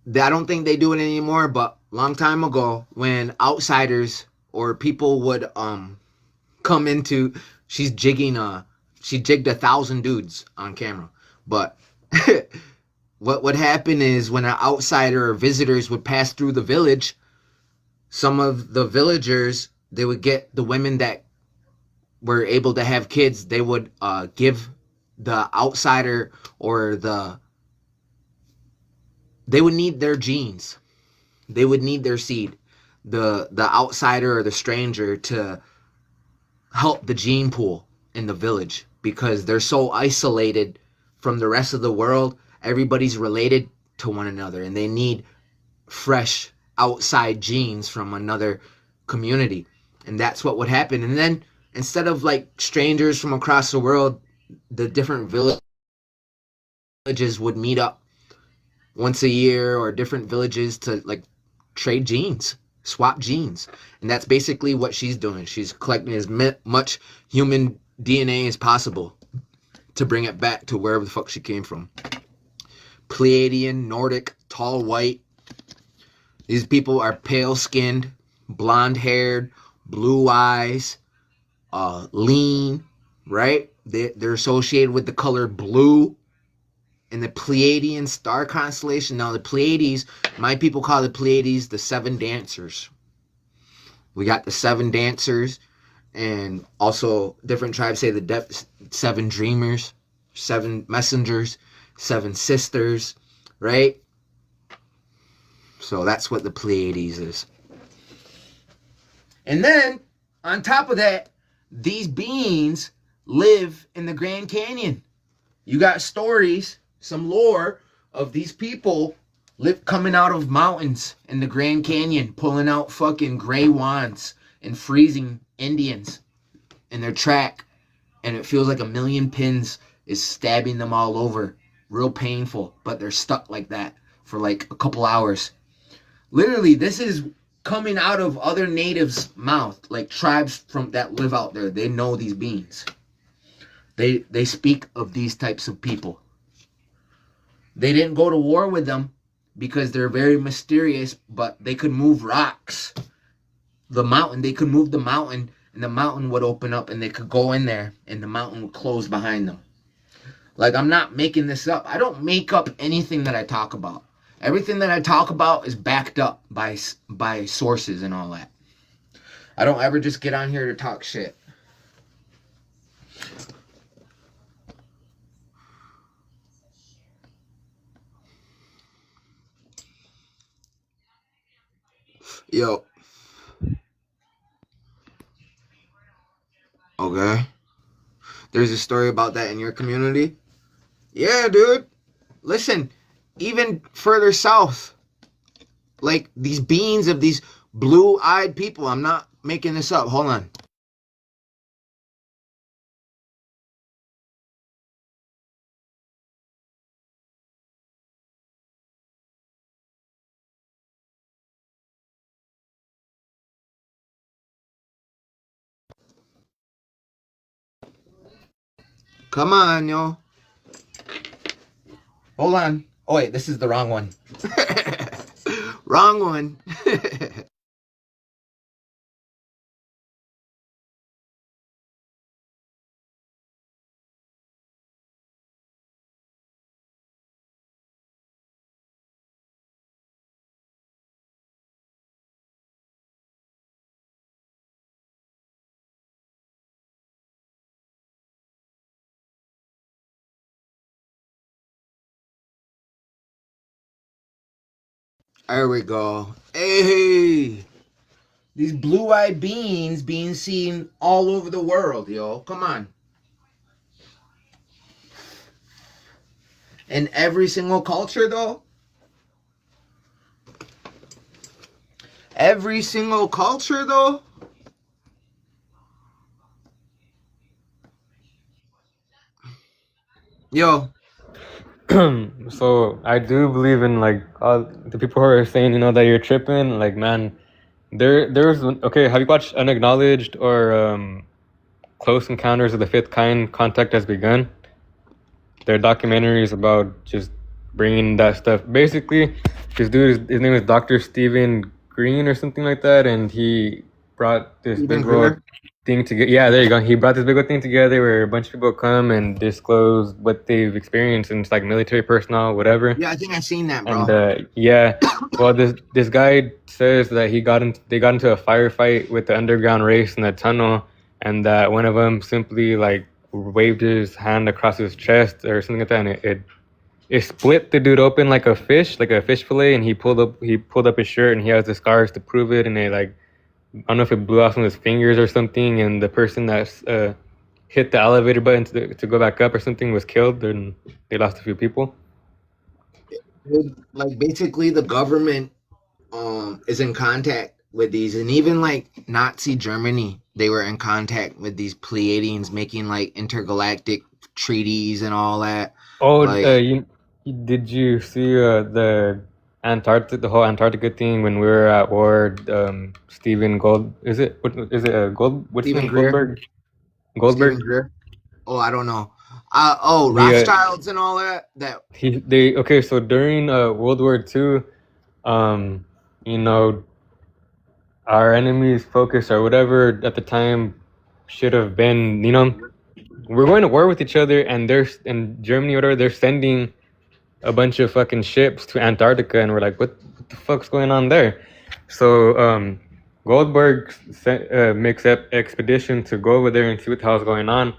don't think they do it anymore, but long time ago, when outsiders or people would come into, she jigged 1,000 dudes on camera. But what would happen is when an outsider or visitors would pass through the village, some of the villagers, they would get the women that were able to have kids, they would give the outsider or they would need their genes. They would need their seed. The outsider or the stranger to help the gene pool in the village, because they're so isolated from the rest of the world. Everybody's related to one another, and they need fresh outside genes from another community. And that's what would happen. And then instead of like strangers from across the world, the different villages would meet up once a year, or different villages to like trade genes, swap genes. And that's basically what she's doing. She's collecting as much human DNA as possible to bring it back to wherever the fuck she came from. Pleiadian, Nordic, tall white. These people are pale skinned, blonde haired, blue eyes, lean, right? They're associated with the color blue in the Pleiadian star constellation. Now, the Pleiades, my people call the Pleiades the seven dancers. We got the seven dancers, and also different tribes say the seven dreamers, seven messengers, seven sisters, right? So that's what the Pleiades is. And then, on top of that, these beings live in the Grand Canyon. You got stories, some lore of these people coming out of mountains in the Grand Canyon, pulling out fucking gray wands and freezing Indians in their track. And it feels like a million pins is stabbing them all over. Real painful, but they're stuck like that for like a couple hours. Literally, this is coming out of other natives' mouth, like tribes from that live out there. They know these beings. They speak of these types of people. They didn't go to war with them because they're very mysterious, but they could move rocks. The mountain, they could move the mountain, and the mountain would open up, and they could go in there, and the mountain would close behind them. Like, I'm not making this up. I don't make up anything that I talk about. Everything that I talk about is backed up by sources and all that. I don't ever just get on here to talk shit. Yo. Okay. There's a story about that in your community? Yeah, dude. Listen, even further south, like these beings of these blue-eyed people. I'm not making this up. Hold on. Come on, yo. Hold on. Oh, wait, this is the wrong one. Wrong one. There we go. Hey, these blue-eyed beings being seen all over the world, yo. Come on. In every single culture, though. Every single culture, though. Yo. So I do believe in like all the people who are saying, you know, that you're tripping. Like, man, there's okay. Have you watched Unacknowledged or Close Encounters of the Fifth Kind? Contact Has Begun. They're documentaries about just bringing that stuff. Basically, this dude, his name is Dr. Stephen Green or something like that, and he brought this Stephen big old Greer? thing together. Yeah, there you go. He brought this big old thing together where a bunch of people come and disclose what they've experienced, and it's like military personnel, whatever. Yeah, I think I've seen that, bro. And yeah, well, this guy says that they got into a firefight with the underground race in the tunnel, and that one of them simply like waved his hand across his chest or something like that, and it split the dude open like a fish fillet, and he pulled up his shirt, and he has the scars to prove it, and it like I don't know if it blew off some of his fingers or something, and the person that hit the elevator button to go back up or something was killed, and they lost a few people. Like, basically, the government is in contact with these, and even like Nazi Germany, they were in contact with these Pleiadians, making like intergalactic treaties and all that. Oh, Like, did you see the whole Antarctica thing when we were at war? Stephen Gold, is it? What is it? Gold? What's his Stephen name? Greer? Goldberg. Stephen Goldberg. Greer? Oh, I don't know. The Rothschilds and all that. okay. So during World War II, um, you know, our enemy's focus or whatever at the time should have been, you know, we're going to war with each other, and there's in Germany or whatever, they're sending a bunch of fucking ships to Antarctica, and we're like, what the fuck's going on there? So Goldberg makes up expedition to go over there and see what the hell's going on.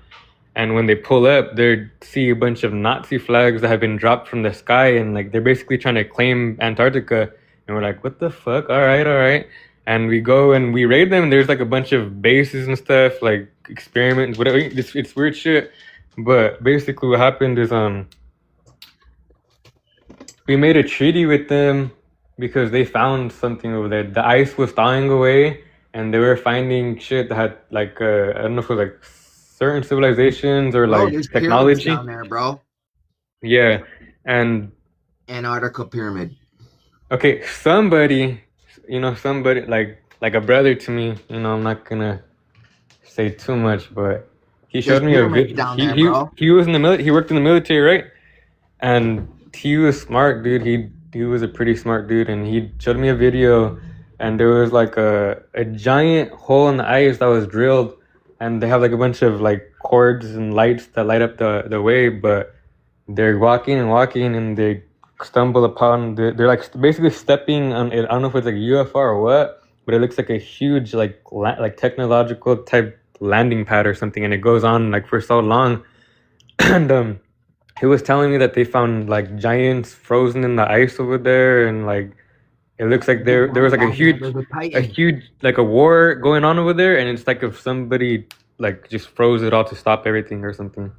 And when they pull up, they see a bunch of Nazi flags that have been dropped from the sky, and like they're basically trying to claim Antarctica. And we're like, what the fuck? All right, all right. And we go and we raid them, and there's like a bunch of bases and stuff, like experiments, whatever. It's weird shit. But basically, what happened is we made a treaty with them because they found something over there. The ice was thawing away, and they were finding shit that had like I don't know if it was like certain civilizations or Bro, like there's pyramids technology. down there, bro. Yeah, and Antarctica pyramid. okay, somebody, you know, somebody like a brother to me. You know, I'm not gonna say too much, but he There's showed me a pyramids video. down there, bro. He was in the military. He worked in the military, right? And he was smart, dude. He was a pretty smart dude, and he showed me a video, and there was like a giant hole in the ice that was drilled, and they have like a bunch of like cords and lights that light up the way, but they're walking and walking, and they stumble upon they're like basically stepping on it. I don't know if it's like a UFO or what, but it looks like a huge like technological type landing pad or something, and it goes on like for so long, and he was telling me that they found like giants frozen in the ice over there, and like it looks like there was like There's a a Titan. huge like a war going on over there, and it's like if somebody like just froze it all to stop everything or something.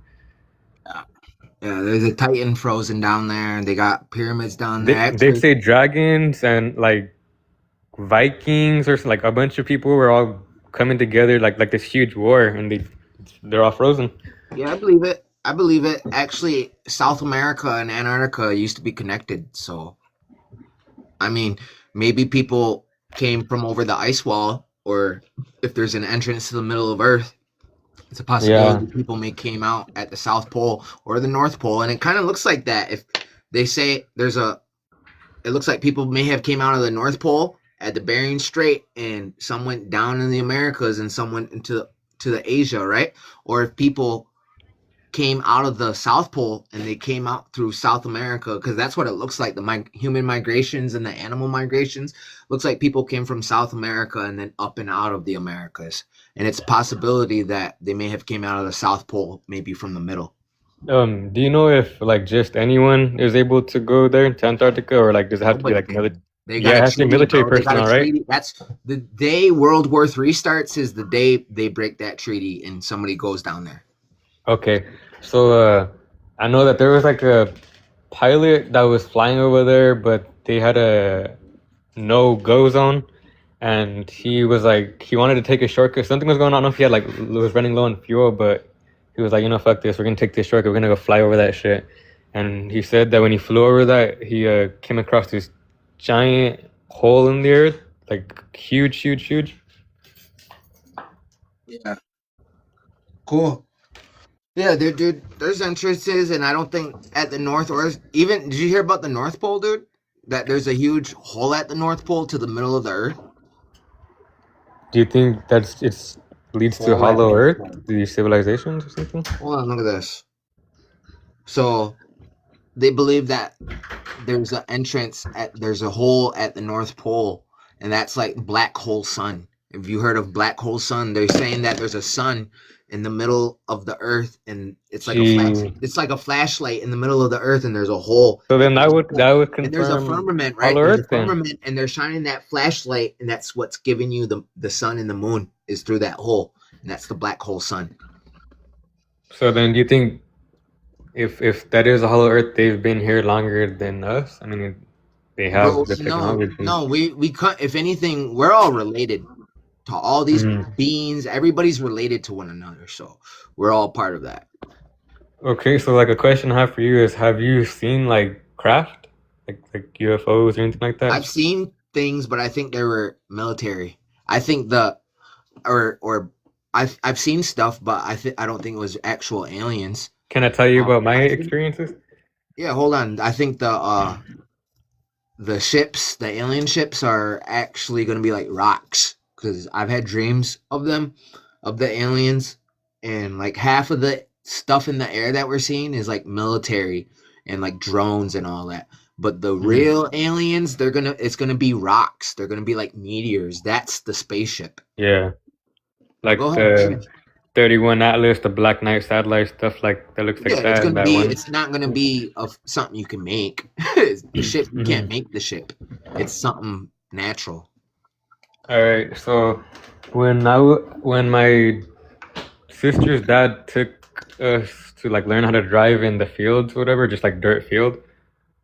Yeah, there's a Titan frozen down there, and they got pyramids down there. They Actually, say dragons and like Vikings or like a bunch of people were all coming together like this huge war, and they're all frozen. yeah, I believe it. I believe it. Actually, South America and Antarctica used to be connected. So, I mean, maybe people came from over the ice wall, or if there's an entrance to the middle of Earth, it's a possibility people may came out at the South Pole or the North Pole, and it kind of looks like that. If they say it looks like people may have came out of the North Pole at the Bering Strait, and some went down in the Americas, and some went into the Asia, right? Or if people came out of the South Pole and they came out through South America, because that's what it looks like. The human migrations and the animal migrations looks like people came from South America and then up and out of the Americas. And it's a possibility that they may have came out of the South Pole, maybe from the middle. Do you know if like just anyone is able to go there to Antarctica, or like does it have to be like military? They Yeah, got it a has to be treaty, military bro. They got a personnel, right? treaty. That's the day World War III starts, is the day they break that treaty and somebody goes down there. Okay, so I know that there was like a pilot that was flying over there, but they had a no-go zone, and he was like he wanted to take a shortcut. Something was going on. I don't know if he had like was running low on fuel, but he was like, you know, fuck this. We're gonna take this shortcut. We're gonna go fly over that shit. And he said that when he flew over that, he came across this giant hole in the earth, like huge, huge, huge. Yeah. Cool. Yeah, dude, there's entrances, and I don't think at the North, or even, did you hear about the North Pole, dude? That there's a huge hole at the North Pole to the middle of the Earth. Do you think it's leads to hollow earth, these civilizations or something? Hold on, look at this. So they believe that there's an entrance there's a hole at the North Pole, and that's like black hole sun. Have you heard of black hole sun? They're saying that there's a sun in the middle of the Earth, and it's like a flashlight in the middle of the Earth, and there's a hole. So then that would confirm. And there's a firmament, right? hollow There's earth a firmament, and they're shining that flashlight, and that's what's giving you the sun and the moon is through that hole, and that's the black hole sun. So then, do you think if that is a hollow earth, they've been here longer than us? I mean, they have the technology. No, we cut. If anything, we're all related to all these beings. Everybody's related to one another, so we're all part of that. Okay, so like a question I have for you is: have you seen like craft, like UFOs or anything like that? I've seen things, but I think they were military. I think I've seen stuff, but I don't think it was actual aliens. Can I tell you about my experiences? Yeah, hold on. I think the alien ships are actually going to be like rocks, because I've had dreams of them, of the aliens, and like half of the stuff in the air that we're seeing is like military and like drones and all that. But the Mhm. real aliens, it's gonna be rocks. They're gonna be like meteors. That's the spaceship. Yeah, But go like ahead, the finish. 31 Atlas, the Black Knight satellite stuff like that looks Yeah, like that. That one. it's not gonna be of something you can make. The ship, you can't Mhm. make the ship. It's something natural. All right. So when my sister's dad took us to like learn how to drive in the fields, or whatever, just like dirt field.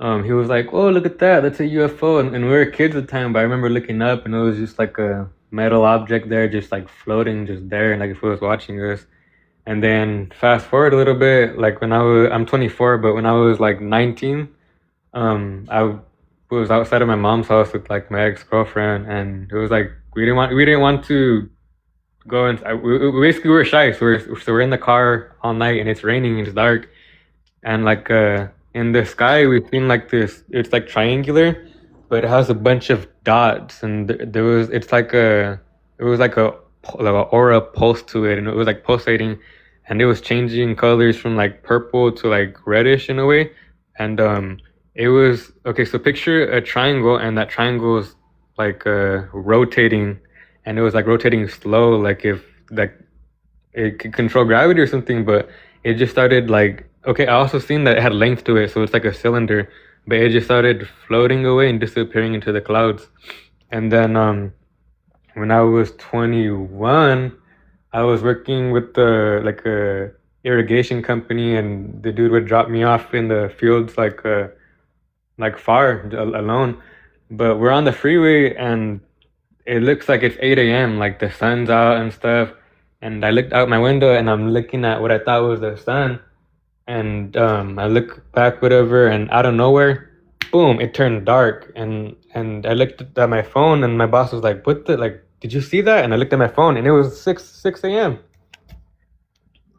He was like, "Oh, look at that! That's a UFO." And we were kids at the time, but I remember looking up, and it was just like a metal object there, just like floating, just there, like if it was watching us. And then fast forward a little bit, like I'm 24, but when I was like 19, I was outside of my mom's house with like my ex-girlfriend, and it was like we didn't want to go and we basically were shy, so we're in the car all night, and it's raining, and it's dark, and like in the sky we've seen like this, it's like triangular, but it has a bunch of dots, and there was it's like a it was like a aura pulse to it, and it was like pulsating, and it was changing colors from like purple to like reddish in a way. And it was okay, so picture a triangle, and that triangle is like rotating, and it was like rotating slow, like if like it could control gravity or something, but it just started like okay, I also seen that it had length to it, so it's like a cylinder, but it just started floating away and disappearing into the clouds. And then when I was 21, I was working with the like a irrigation company, and the dude would drop me off in the fields like far alone. But we're on the freeway, and it looks like it's 8 a.m. Like the sun's out and stuff. And I looked out my window, and I'm looking at what I thought was the sun. And I look back, whatever, and out of nowhere, boom! It turned dark. And I looked at my phone, and my boss was like, "What the like? Did you see that?" And I looked at my phone, and it was 6 a.m.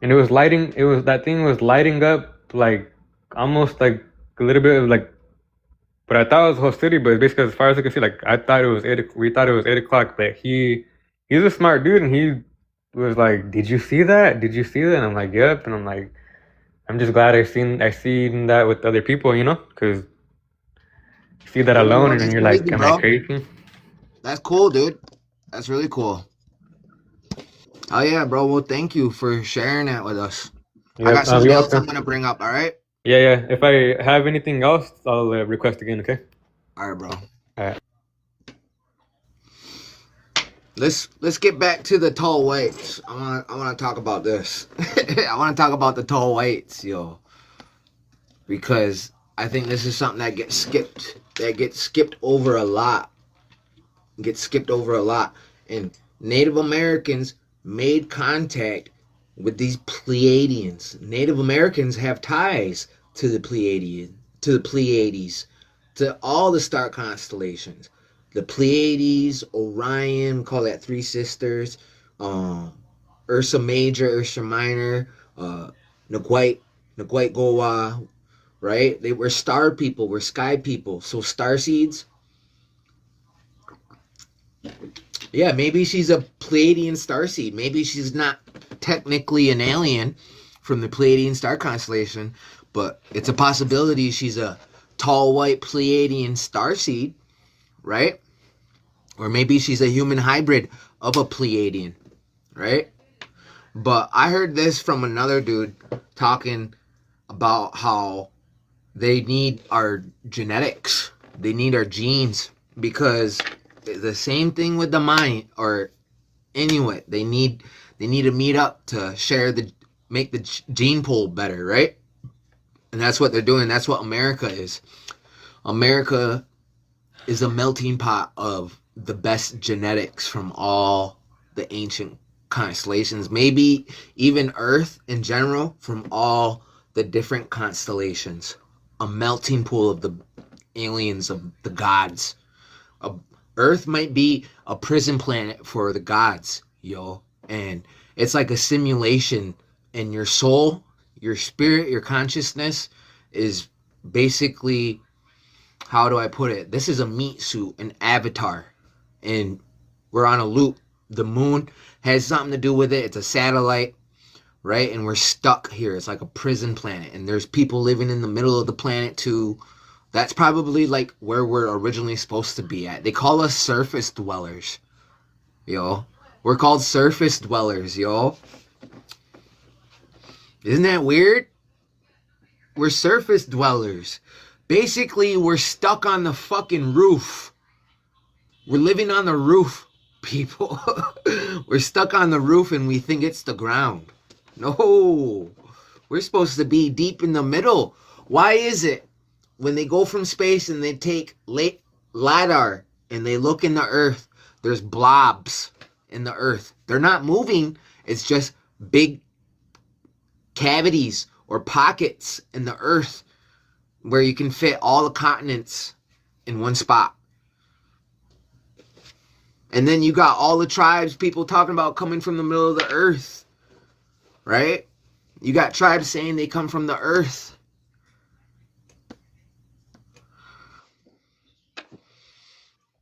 And it was lighting. It was that thing was lighting up like almost like a little bit of like. But I thought it was the whole city. But basically, as far as I could see, like I thought it was 8. We thought it was 8 o'clock. But he's a smart dude, and he was like, "Did you see that? Did you see that?" And I'm like, "Yep." And I'm like, I'm just glad I seen that with other people, because you see that Yeah, alone, bro, and then that's you're like, crazy, "Am I bro. crazy?" That's cool, dude. That's really cool. Oh yeah, bro. Well, thank you for sharing that with us. I Yep. got something You're else I'm welcome. gonna bring up. All right. Yeah, yeah. If I have anything else, I'll request again. Okay. All right, bro. All right. Let's get back to the tall whites. I wanna talk about this. I wanna talk about the tall whites, yo, because I think this is something that gets skipped. That gets skipped over a lot. Gets skipped over a lot. And Native Americans made contact with these Pleiadians. Native Americans have ties to the Pleiades, to all the star constellations. The Pleiades, Orion, call that three sisters, Ursa Major, Ursa Minor, Nagwite, Goa, right? They were star people, were sky people. So star seeds, yeah, maybe she's a Pleiadian starseed. Maybe she's not technically an alien from the Pleiadian star constellation, but it's a possibility she's a tall white Pleiadian starseed, right? Or maybe she's a human hybrid of a Pleiadian, right? But I heard this from another dude talking about how they need our genetics, they need our genes, because the same thing with the mind or Inuit. They need to meet up to make the gene pool better, right? And that's what they're doing. That's what America is. America is a melting pot of the best genetics from all the ancient constellations, maybe even Earth in general, from all the different constellations. A melting pool of the aliens, of the gods. Earth might be a prison planet for the gods, yo. And it's like a simulation, and your soul, your spirit, your consciousness is basically how do I put it? This is a meat suit, an avatar, and we're on a loop. The moon has something to do with it. It's a satellite, right? And we're stuck here. It's like a prison planet, and there's people living in the middle of the planet too. That's probably like where we're originally supposed to be at. They call us surface dwellers, yo. We're called surface dwellers, yo. Isn't that weird? We're surface dwellers. Basically, we're stuck on the fucking roof. We're living on the roof, people. We're stuck on the roof and we think it's the ground. No. We're supposed to be deep in the middle. Why is it when they go from space and they take LiDAR and they look in the earth, there's blobs in the earth? They're not moving. It's just big cavities or pockets in the earth where you can fit all the continents in one spot. And then you got all the tribes, people talking about coming from the middle of the earth, right? You got tribes saying they come from the earth.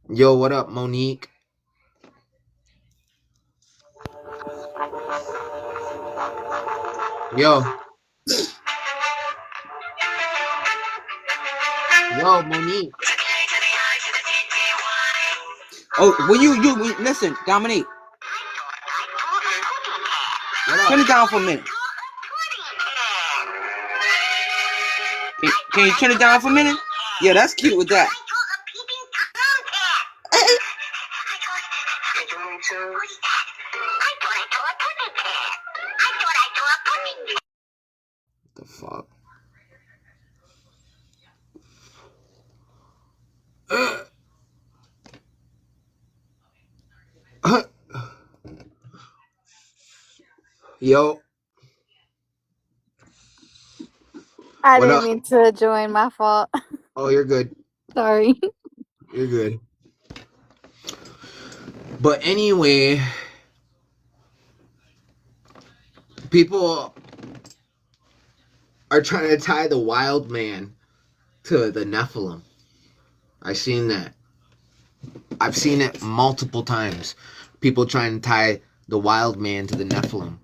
Yo, what up, Monique? Yo. Yo, Monique. Oh, well, you listen, Dominique. Turn it down for a minute. Can you turn it down for a minute? Yeah, that's cute with that. The fuck? Yo. I What didn't up? mean to join. My fault. Oh, you're good. Sorry. You're good. But anyway, people are trying to tie the wild man to the Nephilim. I've seen that. I've seen it multiple times. People trying to tie the wild man to the Nephilim.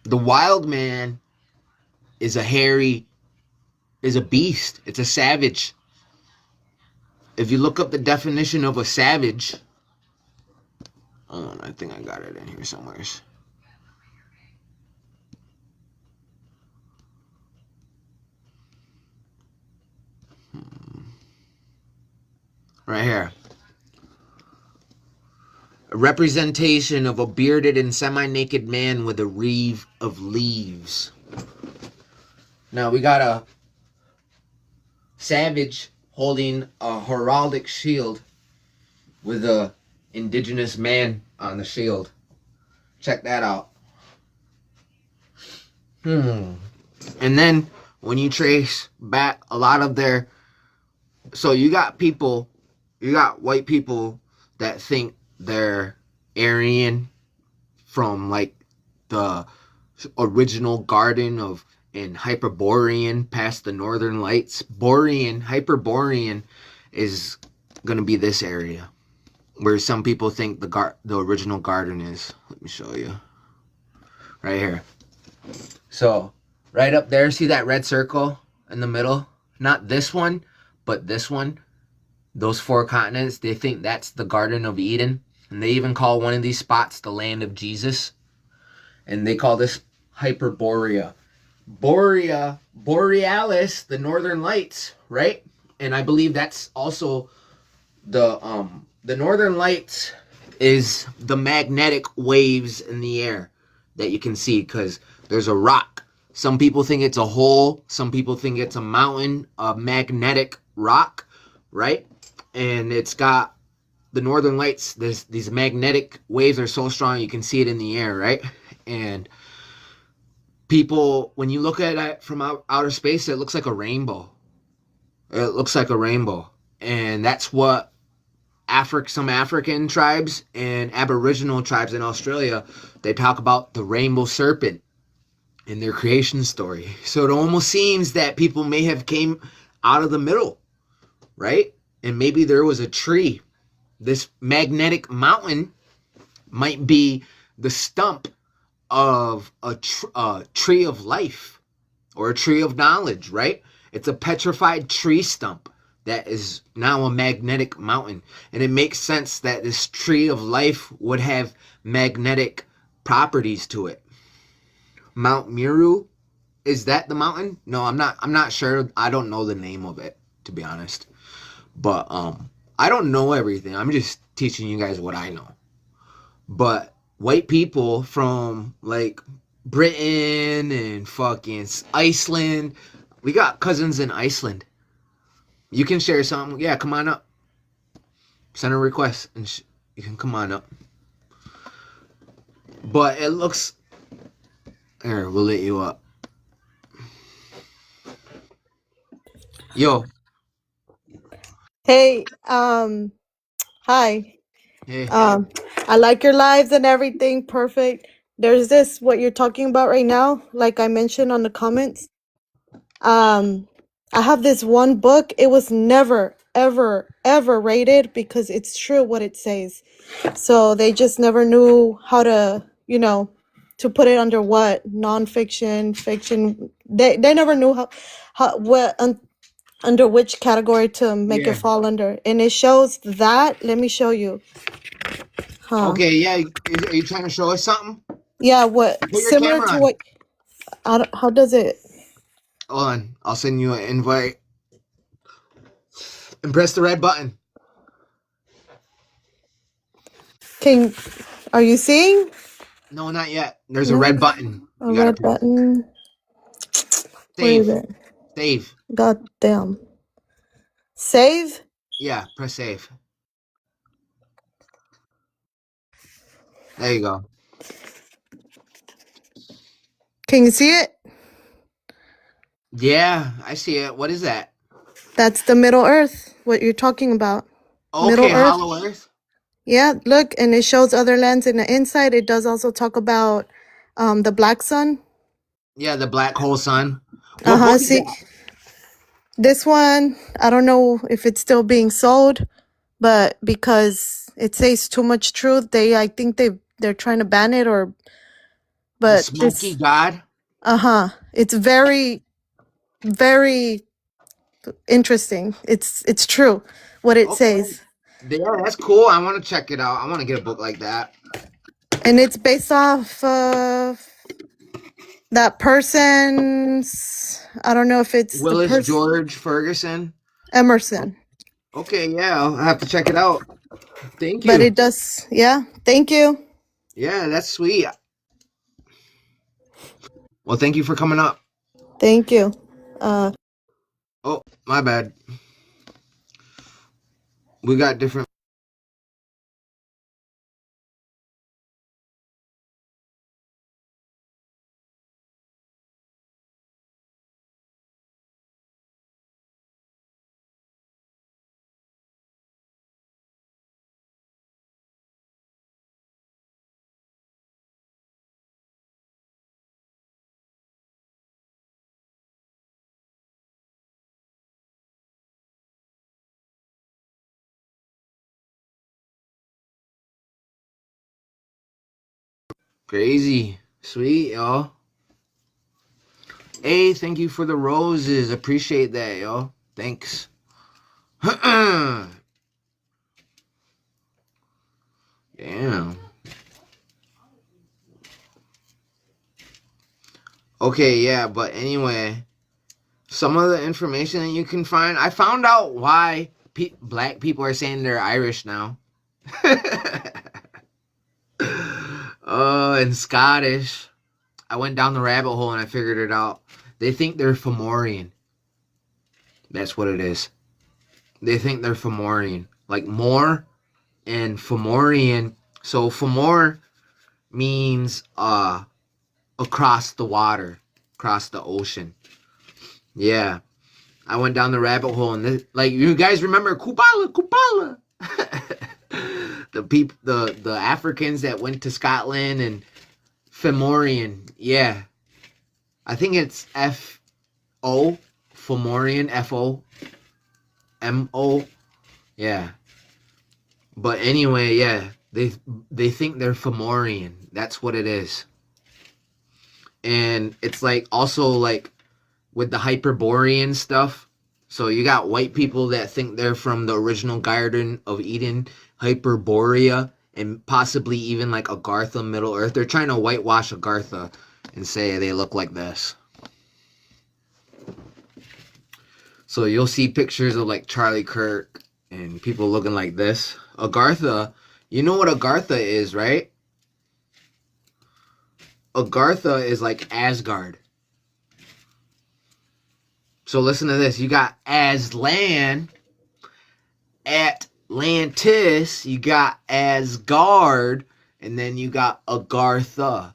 The wild man is a beast. It's a savage. If you look up the definition of a savage, I think I got it in here somewhere. Right here. A representation of a bearded and semi-naked man with a wreath of leaves. Now we got a savage holding a heraldic shield with a indigenous man on the shield. Check that out. And then when you trace back a lot of their... So you got white people that think they're Aryan from like the original garden of in Hyperborean past the Northern Lights. Hyperborean is gonna be this area where some people think the original garden is. Let me show you. Right here. So right up there, see that red circle in the middle? Not this one, but this one. Those 4 continents, they think that's the Garden of Eden. And they even call one of these spots the land of Jesus. And they call this Hyperborea. Borealis, the northern lights, right? And I believe that's also the northern lights is the magnetic waves in the air that you can see because there's a rock. Some people think it's a hole. Some people think it's a mountain, a magnetic rock, right? And it's got the northern lights. These magnetic waves are so strong you can see it in the air, right? And people, when you look at it from outer space, it looks like a rainbow. It looks like a rainbow. And that's what some African tribes and Aboriginal tribes in Australia, they talk about the rainbow serpent. in their creation story. So it almost seems that people may have came out of the middle, right? And maybe there was a tree. This magnetic mountain might be the stump of a tree of life or a tree of knowledge, right? It's a petrified tree stump that is now a magnetic mountain. And it makes sense that this tree of life would have magnetic properties to it. Mount Meru, is that the mountain? No, I'm not sure. I don't know the name of it, to be honest. But I don't know everything. I'm just teaching you guys what I know. But white people from like Britain and fucking Iceland, we got cousins in Iceland. You can share something. Yeah, come on up. Send a request and you can come on up. But it looks. Here, we'll let you up. Yo. Hey, hi. Hey. I like your lives and everything. Perfect. There's this, what you're talking about right now, like I mentioned on the comments. I have this one book. It was never, ever, ever rated because it's true what it says. So they just never knew how to, to put it under what nonfiction, fiction. They never knew under which category to make it Yeah. fall under, and it shows that. Let me show you. Okay, yeah. Are you trying to show us something? Yeah, what Put your similar camera to on. what? How does it? Hold on. I'll send you an invite. And press the red button. Are you seeing No, not yet. There's a red button. a You gotta red press it. button? Where is Save. it? Save. God damn. Save. Yeah, press save. There you go. Can you see it? Yeah, I see it. What is that? That's the Middle Earth. What you're talking about? Middle Okay, Earth. Hollow Earth. Yeah, look, and it shows other lands in the inside. It does also talk about the black sun. Yeah, the Black Hole Sun. What book is See, that? this one, I don't know if it's still being sold, but because it says too much truth, I think they're trying to ban it The but Smoky God. it's very, very interesting. It's true what it Okay. says. Yeah, that's cool. I want to check it out. I want to get a book like that. And it's based off of that person's, I don't know if it's the Willis person, George Ferguson. Emerson. Okay, yeah, I'll have to check it out. Thank But you. it does, yeah. Thank you. Yeah, that's sweet. Well, thank you for coming up. Thank you. Oh, my bad. We got different. Crazy. Sweet, y'all. Hey, thank you for the roses. Appreciate that, y'all. Thanks. Damn. Okay, yeah, but anyway, some of the information that you can find, I found out why black people are saying they're Irish now. And Scottish. I went down the rabbit hole and I figured it out. They think they're Fomorian. That's what it is. They think they're Fomorian. Like more and Fomorian. So Fomor means across the water, across the ocean. Yeah. I went down the rabbit hole and this, like you guys remember Kupala. the Africans that went to Scotland and Fomorian. Yeah. I think it's F-O, Fomorian, F-O-M-O. Yeah. But anyway, yeah, they think they're Fomorian. That's what it is. And it's like also like with the Hyperborean stuff. So you got white people that think they're from the original Garden of Eden, Hyperborea, and possibly even like Agartha, Middle Earth. They're trying to whitewash Agartha and say they look like this. So you'll see pictures of like Charlie Kirk and people looking like this. Agartha, you know what Agartha is, right? Agartha is like Asgard. So listen to this. You got Aslan, Atlantis, you got Asgard, and then you got Agartha.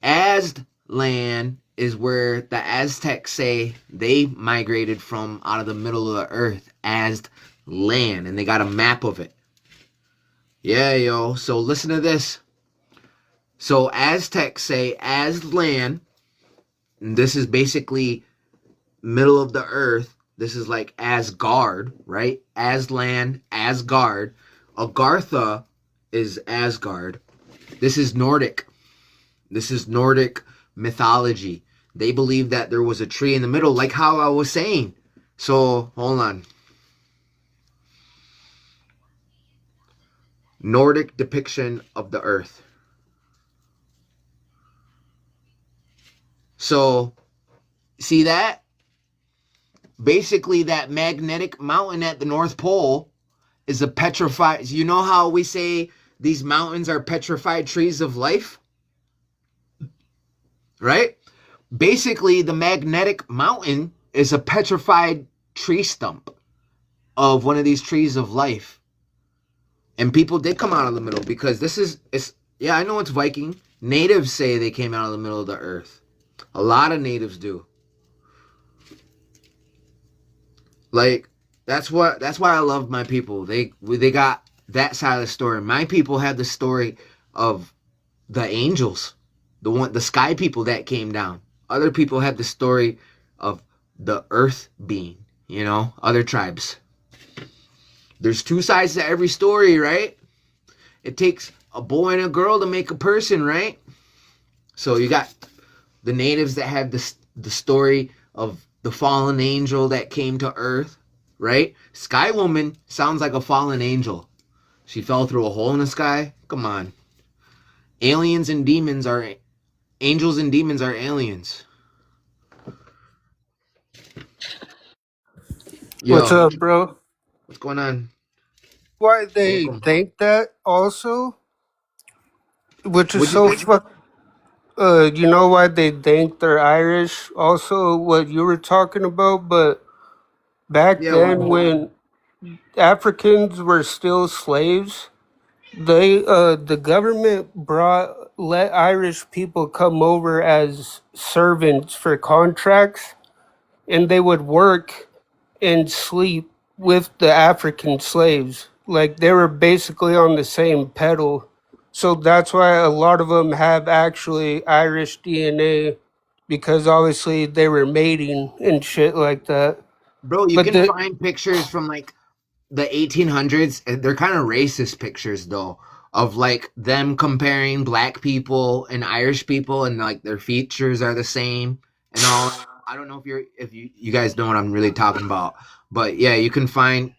Aslan is where the Aztecs say they migrated from out of the middle of the earth. Aslan, and they got a map of it. Yeah, yo. So listen to this. So Aztecs say Aslan, and this is basically middle of the earth. This is like Asgard, right? Aslan, Asgard. Agartha is Asgard. This is Nordic. This is Nordic mythology. They believe that there was a tree in the middle, like how I was saying. So, hold on. Nordic depiction of the earth. So, see that? Basically, that magnetic mountain at the North Pole is a petrified... You know how we say these mountains are petrified trees of life? Right? Basically, the magnetic mountain is a petrified tree stump of one of these trees of life. And people did come out of the middle because this is... yeah, I know it's Viking. Natives say they came out of the middle of the earth. A lot of natives do. Like, that's why I love my people. They got that side of the story. My people had the story of the angels, the sky people that came down. Other people had the story of the earth being, you know, other tribes. There's two sides to every story, right? It takes a boy and a girl to make a person, right? So you got the natives that had the story of the fallen angel that came to earth, right? Sky Woman sounds like a fallen angel. She fell through a hole in the sky. Come on. Angels and demons are aliens. What's Yo, up, bro? what's going on? Why they Welcome. think that also, which is What'd you so say? fuck. You know why they think they're Irish? Also, what you were talking about, but back Yeah, what? then when Africans were still slaves, the government let Irish people come over as servants for contracts, and they would work and sleep with the African slaves. Like they were basically on the same pedal. So that's why a lot of them have actually Irish DNA, because obviously they were mating and shit like that. Bro, you But can the find pictures from like the 1800s. And they're kind of racist pictures though, of like them comparing black people and Irish people, and like their features are the same and all. I don't know if you guys know what I'm really talking about, but yeah, you can find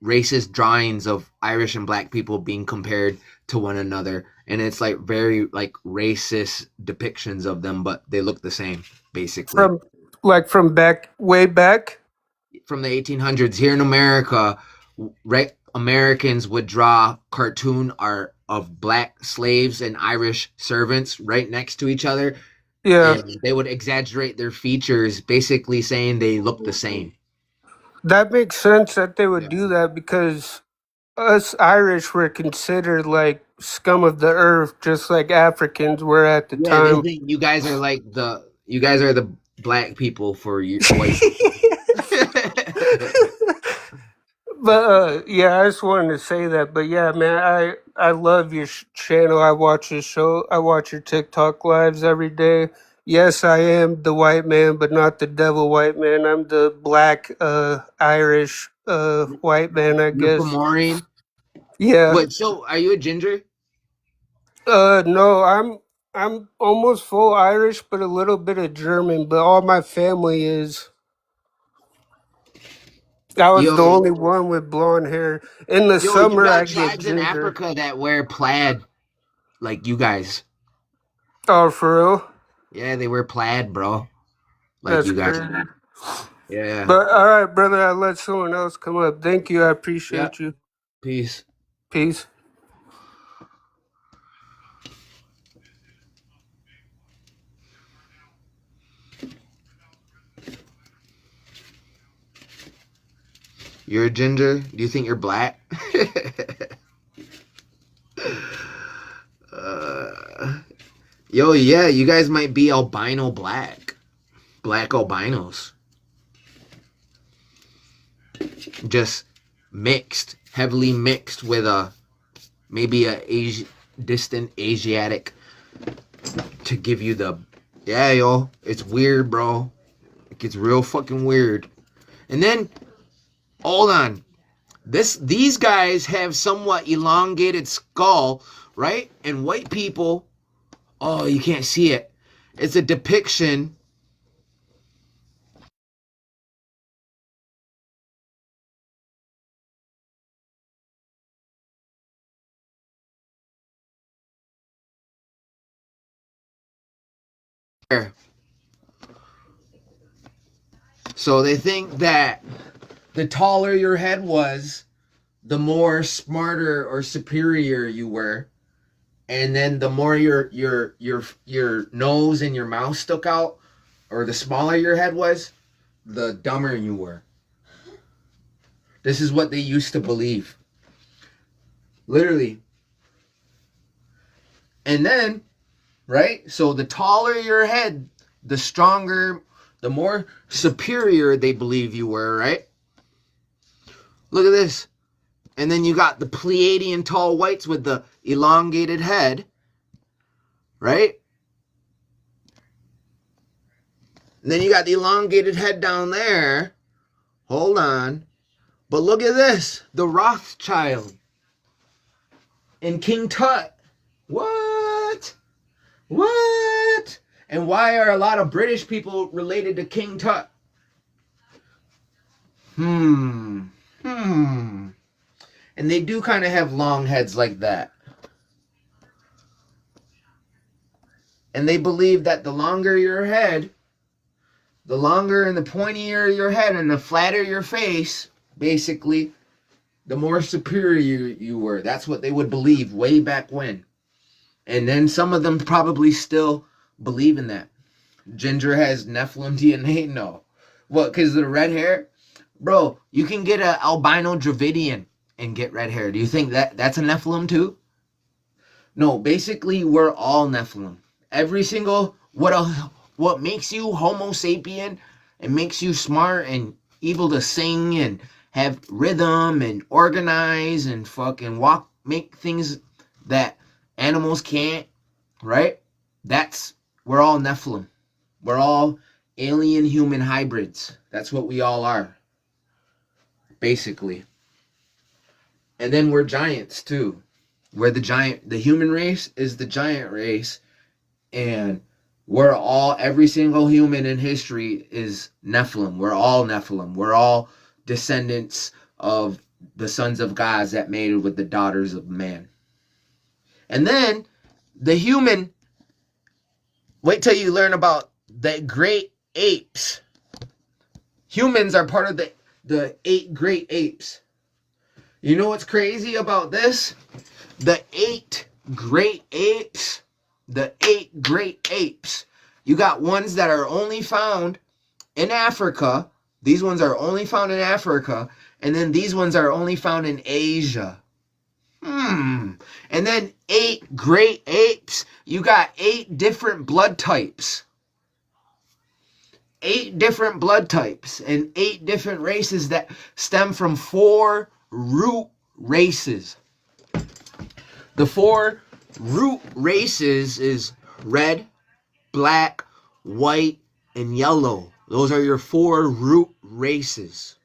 racist drawings of Irish and black people being compared to one another, and it's like very like racist depictions of them, but they look the same basically. from back way back. From the 1800s here in America, right? Americans would draw cartoon art of black slaves and Irish servants right next to each other, Yeah, and they would exaggerate their features, basically saying they look the same. that makes sense that they would Yeah. do that because us Irish were considered like scum of the earth, just like Africans were at the Yeah, they time. think you guys are like you guys are the black people for you white people. But yeah, I just wanted to say that. But yeah, man, I love your channel. I watch your show. I watch your TikTok lives every day. Yes, I am the white man, but not the devil white man. I'm the black, Irish, white man, I You're guess. Fomorian. Yeah. What? So, are you a ginger? No, I'm almost full Irish, but a little bit of German. But all my family is. I was the Yo, only one with blonde hair. In the yo, you summer, I got get tribes in ginger. Africa that wear plaid, like you guys. Oh, for real? Yeah, they wear plaid, bro. Like That's you guys. crazy. Yeah. But all right, brother, I'll let someone else come up. Thank you. I Yeah. appreciate you. Peace. Peace. You're a ginger? Do you think you're black? Yo, yeah, you guys might be albino black. Black albinos. Just mixed, heavily mixed with maybe a distant Asiatic to give you the, yeah, yo, it's weird, bro. It gets real fucking weird. And then, hold on. These guys have somewhat elongated skull, right? And white people, oh, you can't see it. It's a depiction. So they think that the taller your head was, the more smarter or superior you were. And then the more your nose and your mouth stuck out, or the smaller your head was, the dumber you were. This is what they used to believe. Literally. And then, right? So the taller your head, the stronger, the more superior they believe you were, right? Look at this. And then you got the Pleiadian tall whites with the elongated head, right? And then you got the elongated head down there. Hold on. But look at this. The Rothschild and King Tut. What? What? And why are a lot of British people related to King Tut? And they do kind of have long heads like that. And they believe that the longer your head, the longer and the pointier your head and the flatter your face, basically, the more superior you were. That's what they would believe way back when. And then some of them probably still believe in that. Ginger has Nephilim DNA? No. What, because of the red hair? Bro, you can get an albino Dravidian and get red hair. Do you think that's a Nephilim too? No, basically we're all Nephilim. Every single, what makes you Homo sapien and makes you smart and able to sing and have rhythm and organize and fucking walk, make things that animals can't, right? We're all Nephilim. We're all alien human hybrids. That's what we all are, basically. And then we're giants too. We're the human race is the giant race, and every single human in history is Nephilim. We're all Nephilim. We're all descendants of the sons of gods that mated with the daughters of man. And then the human, wait till you learn about the great apes. Humans are part of the 8 great apes. You know what's crazy about this? The 8 great apes. The 8 great apes. You got ones that are only found in Africa. These ones are only found in Africa. And then these ones are only found in Asia. And then 8 great apes. You got 8 different blood types. 8 different blood types and 8 different races that stem from 4 root races. The 4 root races is red, black, white, and yellow. Those are your 4 root races.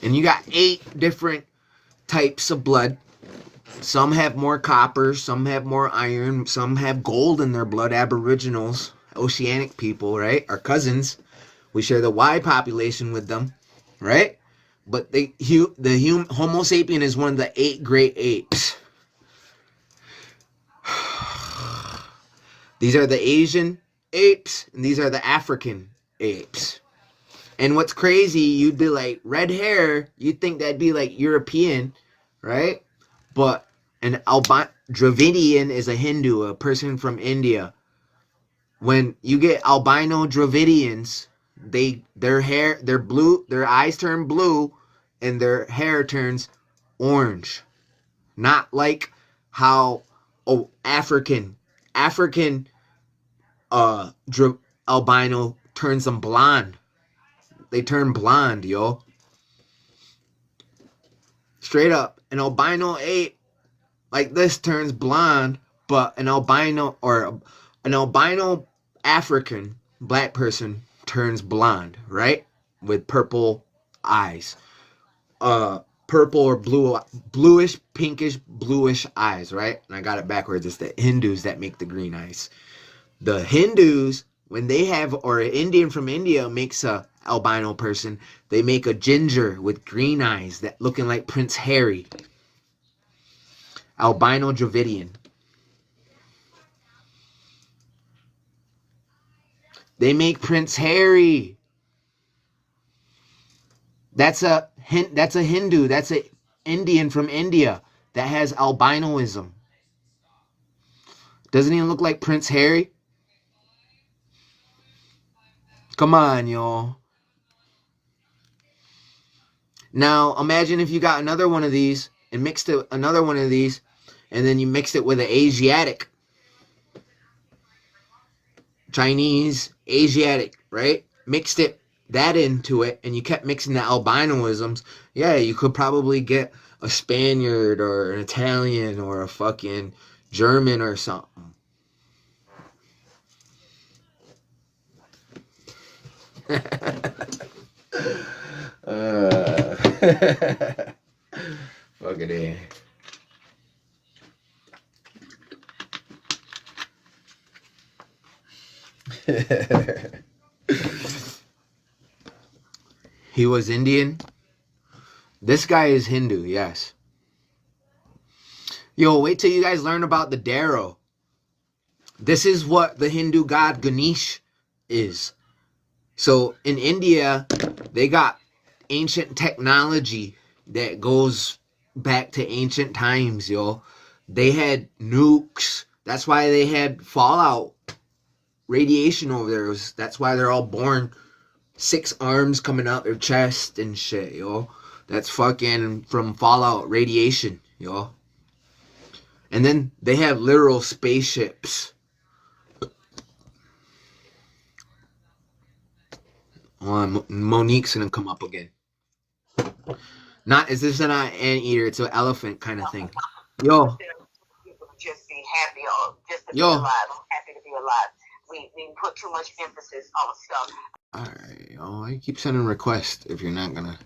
And you got 8 different types of blood. Some have more copper, some have more iron, some have gold in their blood. Aboriginals, oceanic people, right? Our cousins. We share the Y population with them, right? But the Homo sapien is one of the 8 great apes. These are the Asian apes, and these are the African apes. And what's crazy, you'd be like, red hair, you'd think that'd be like European, right? But an Dravidian is a Hindu, a person from India. When you get albino Dravidians, their blue, their eyes turn blue, and their hair turns orange. Not like how African albino turns them blonde. They turn blonde, yo. Straight up, an albino ape like this turns blonde, but an albino African black person turns blonde, right? With purple eyes. Purple or bluish, pinkish, bluish eyes, right? And I got it backwards. It's the Hindus that make the green eyes. The Hindus, when they have, or an Indian from India makes a albino person, they make a ginger with green eyes that looking like Prince Harry. Albino Dravidian. They make Prince Harry. That's a Hindu. That's an Indian from India that has albinoism. Doesn't he look like Prince Harry? Come on, y'all. Now, imagine if you got another one of these and mixed it another one of these, and then you mixed it with an Asiatic. Chinese, Asiatic, right? Mixed that into it, and you kept mixing the albinoisms. Yeah, you could probably get a Spaniard or an Italian or a fucking German or something. Fucking A. He was Indian. This guy is Hindu, yes. Yo, wait till you guys learn about the Darrow. This is what the Hindu god Ganesh is. So in India, they got ancient technology that goes back to ancient times, yo. They had nukes. That's why they had fallout radiation over there. That's why they're all born 6 arms coming out their chest and shit, yo. That's fucking from fallout radiation, yo. And then they have literal spaceships. Monique's gonna come up again. Is this not an anteater? It's an elephant kind of thing. Yo. Just be happy, just to be Yo. alive. I'm happy to be alive. We put too much emphasis on stuff. Alright, yo. I keep sending requests if you're not gonna.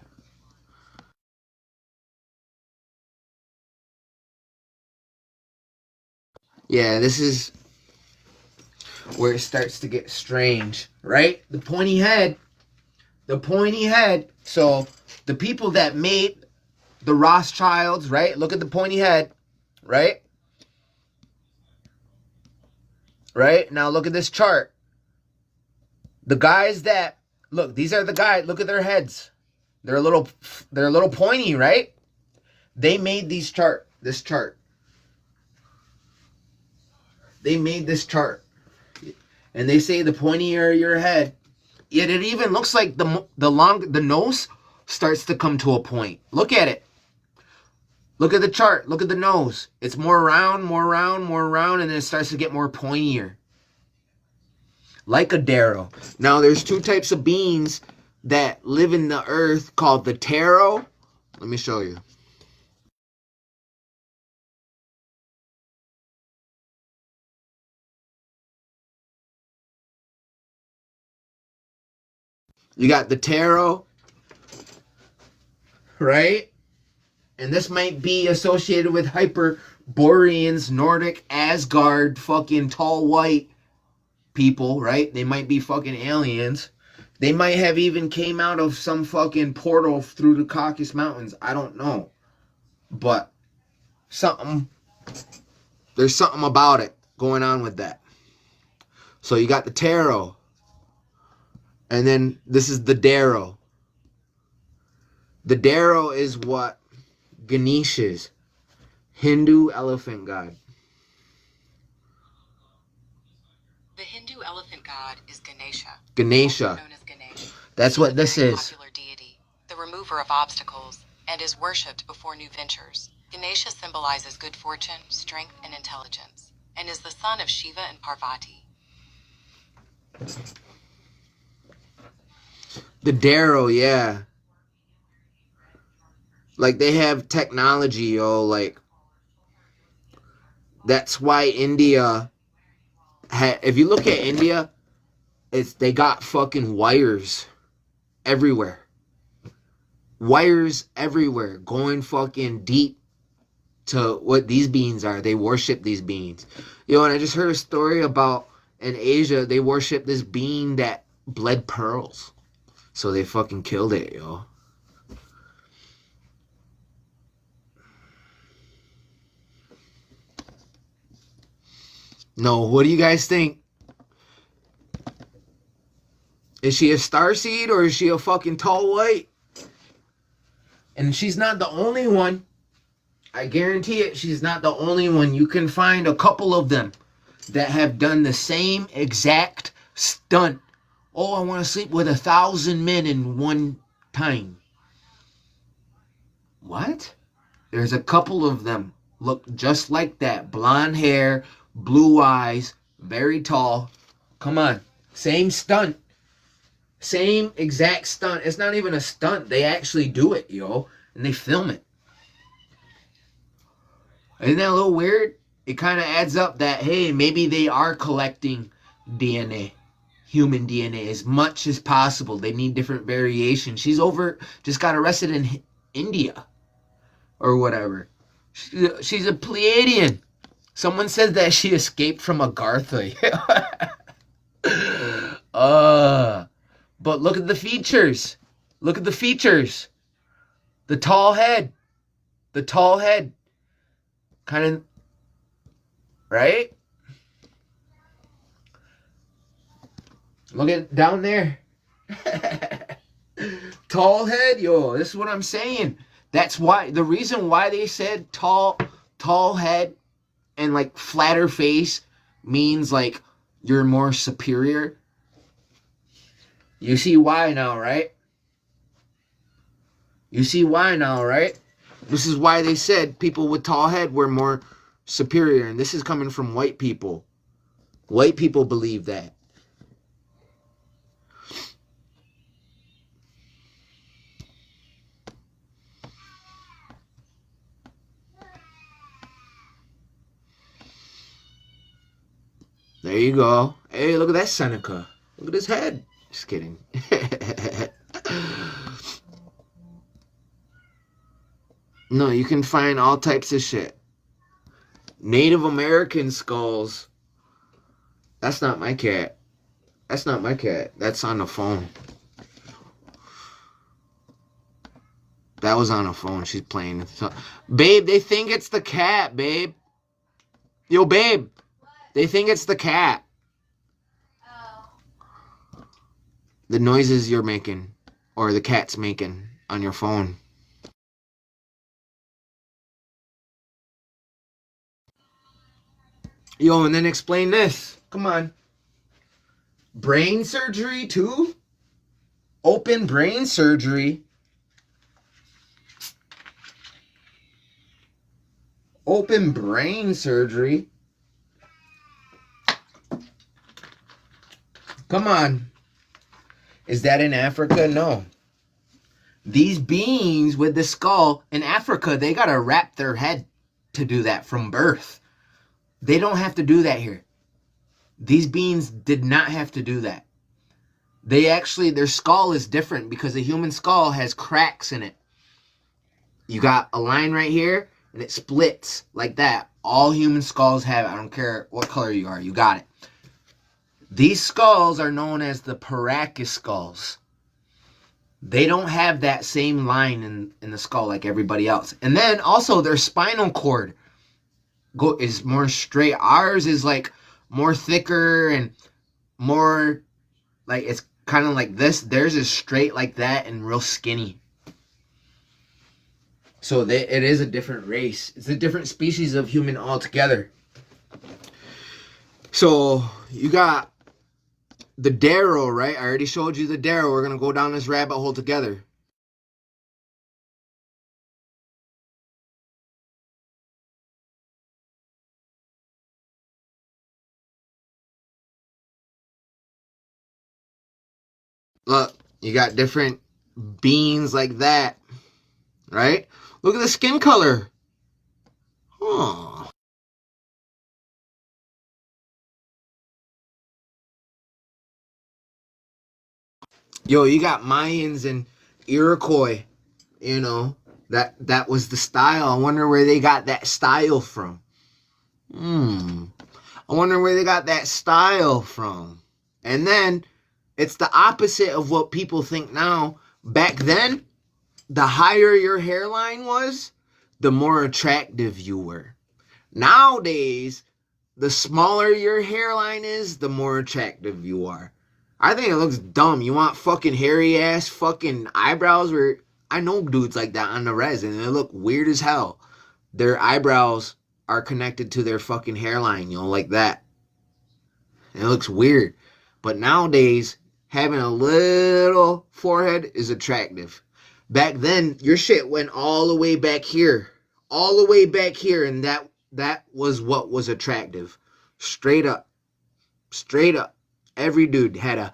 Yeah, this is where it starts to get strange, right? The pointy head. So the people that made the Rothschilds, right? Look at the pointy head, right? Right? Now look at this chart. The guys that, look, these are the guys, look at their heads. They're a little pointy, right? They made this chart. They made this chart. And they say the pointier your head, yet it even looks like the nose starts to come to a point. Look at it. Look at the chart. Look at the nose. It's more round, and then it starts to get more pointier. Like a Darrow. Now, there's 2 types of beings that live in the earth called the Taro. Let me show you. You got the tarot, right? And this might be associated with Hyperboreans, Nordic, Asgard, fucking tall white people, right? They might be fucking aliens. They might have even came out of some fucking portal through the Caucasus Mountains. I don't know. But there's something about it going on with that. So you got the tarot. And then this is the darrow. The darrow is what Ganesh is. Hindu elephant god. The Hindu elephant god is Ganesha. Ganesha. Also known as Ganesh. That's what this Very is. popular deity, the remover of obstacles, and is worshipped before new ventures. Ganesha symbolizes good fortune, strength, and intelligence, and is the son of Shiva and Parvati. The darrow, yeah. Like, they have technology, yo. Like, that's why India... if you look at India, they got fucking wires everywhere. Wires everywhere. Going fucking deep to what these beings are. They worship these beings. Yo, and I just heard a story about in Asia, they worship this being that bled pearls. So they fucking killed it, yo. No, what do you guys think? Is she a starseed or is she a fucking tall white? And she's not the only one. I guarantee it, she's not the only one. You can find a couple of them that have done the same exact stunt. Oh, I want to sleep with 1,000 men in one time. What? There's a couple of them look just like that. Blonde hair, blue eyes, very tall. Come on. Same stunt. Same exact stunt. It's not even a stunt. They actually do it, yo. And they film it. Isn't that a little weird? It kind of adds up that, hey, maybe they are collecting DNA. Human DNA as much as possible. They need different variations. She's just got arrested in India. Or whatever. She's a Pleiadian. Someone said that she escaped from Agartha. But look at the features. Look at the features. The tall head. The tall head. Kind of, right? Look at down there. Tall head, yo. This is what I'm saying. That's why, the reason why they said tall head and like flatter face means like you're more superior. You see why now, right? You see why now, right? This is why they said people with tall head were more superior. And this is coming from white people. White people believe that. There you go. Hey, look at that Seneca. Look at his head. Just kidding. No, you can find all types of shit. Native American skulls. That's not my cat. That's not my cat. That's on the phone. That was on the phone. She's playing. Babe, they think it's the cat, babe. Yo, babe. They think it's the cat. The noises you're making. Or the cat's making on your phone. Yo, and then explain this. Come on. Brain surgery too? Open brain surgery. Open brain surgery. Come on. Is that in Africa? No. These beings with the skull, in Africa, they gotta wrap their head to do that from birth. They don't have to do that here. These beings did not have to do that. They actually, their skull is different because a human skull has cracks in it. You got a line right here, and it splits like that. All human skulls have it. I don't care what color you are. You got it. These skulls are known as the Paracus skulls. They don't have that same line in the skull like everybody else. And then also their spinal cord is more straight. Ours is like more thicker and more like it's kind of like this. Theirs is straight like that and real skinny. So it is a different race. It's a different species of human altogether. So you got the Darrow, right? I already showed you the Darrow. We're going to go down this rabbit hole together. Look, you got different beings like that, right? Look at the skin color. Huh. Yo, you got Mayans and Iroquois, you know, that was the style. I wonder where they got that style from. I wonder where they got that style from. And then it's the opposite of what people think now. Back then, the higher your hairline was, the more attractive you were. Nowadays, the smaller your hairline is, the more attractive you are. I think it looks dumb. You want fucking hairy ass fucking eyebrows? Where I know dudes like that on the res, and they look weird as hell. Their eyebrows are connected to their fucking hairline, you know, like that. And it looks weird. But nowadays, having a little forehead is attractive. Back then, your shit went all the way back here. All the way back here, and that was what was attractive. Straight up. Straight up. Every dude had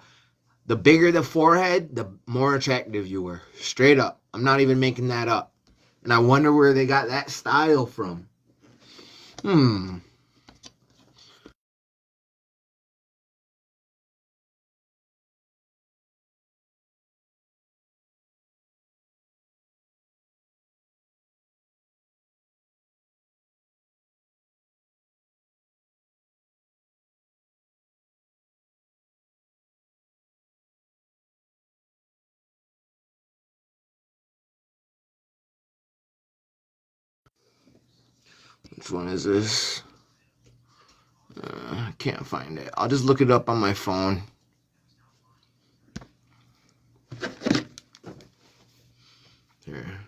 the bigger the forehead, the more attractive you were. Straight up. I'm not even making that up. And I wonder where they got that style from. Which one is this? I can't find it. I'll just look it up on my phone. Here.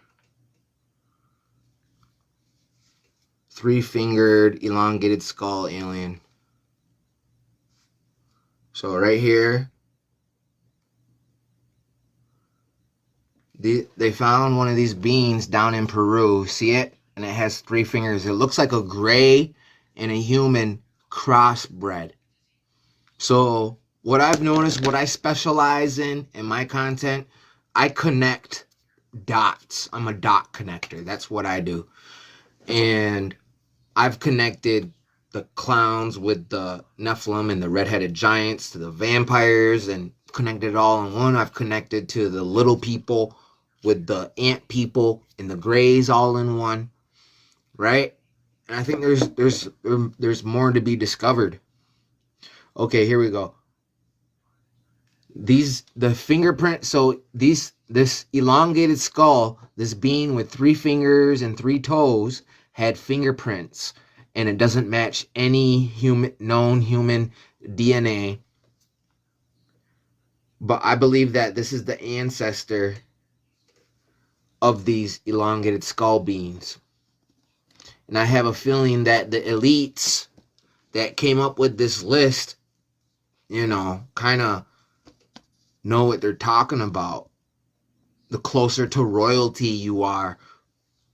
Three-fingered, elongated skull alien. So right here, they found one of these beings down in Peru. See it? And it has 3 fingers. It looks like a gray and a human crossbred. So what I've noticed, what I specialize in my content, I connect dots. I'm a dot connector. That's what I do. And I've connected the clowns with the Nephilim and the red-headed giants to the vampires and connected it all in one. I've connected to the little people with the ant people and the grays all in one, right? And I think there's more to be discovered. Okay, here we go. The fingerprint, so this elongated skull, this being with 3 fingers and 3 toes had fingerprints, and it doesn't match any known human DNA. But I believe that this is the ancestor of these elongated skull beings. And I have a feeling that the elites that came up with this list, you know, kind of know what they're talking about. The closer to royalty you are,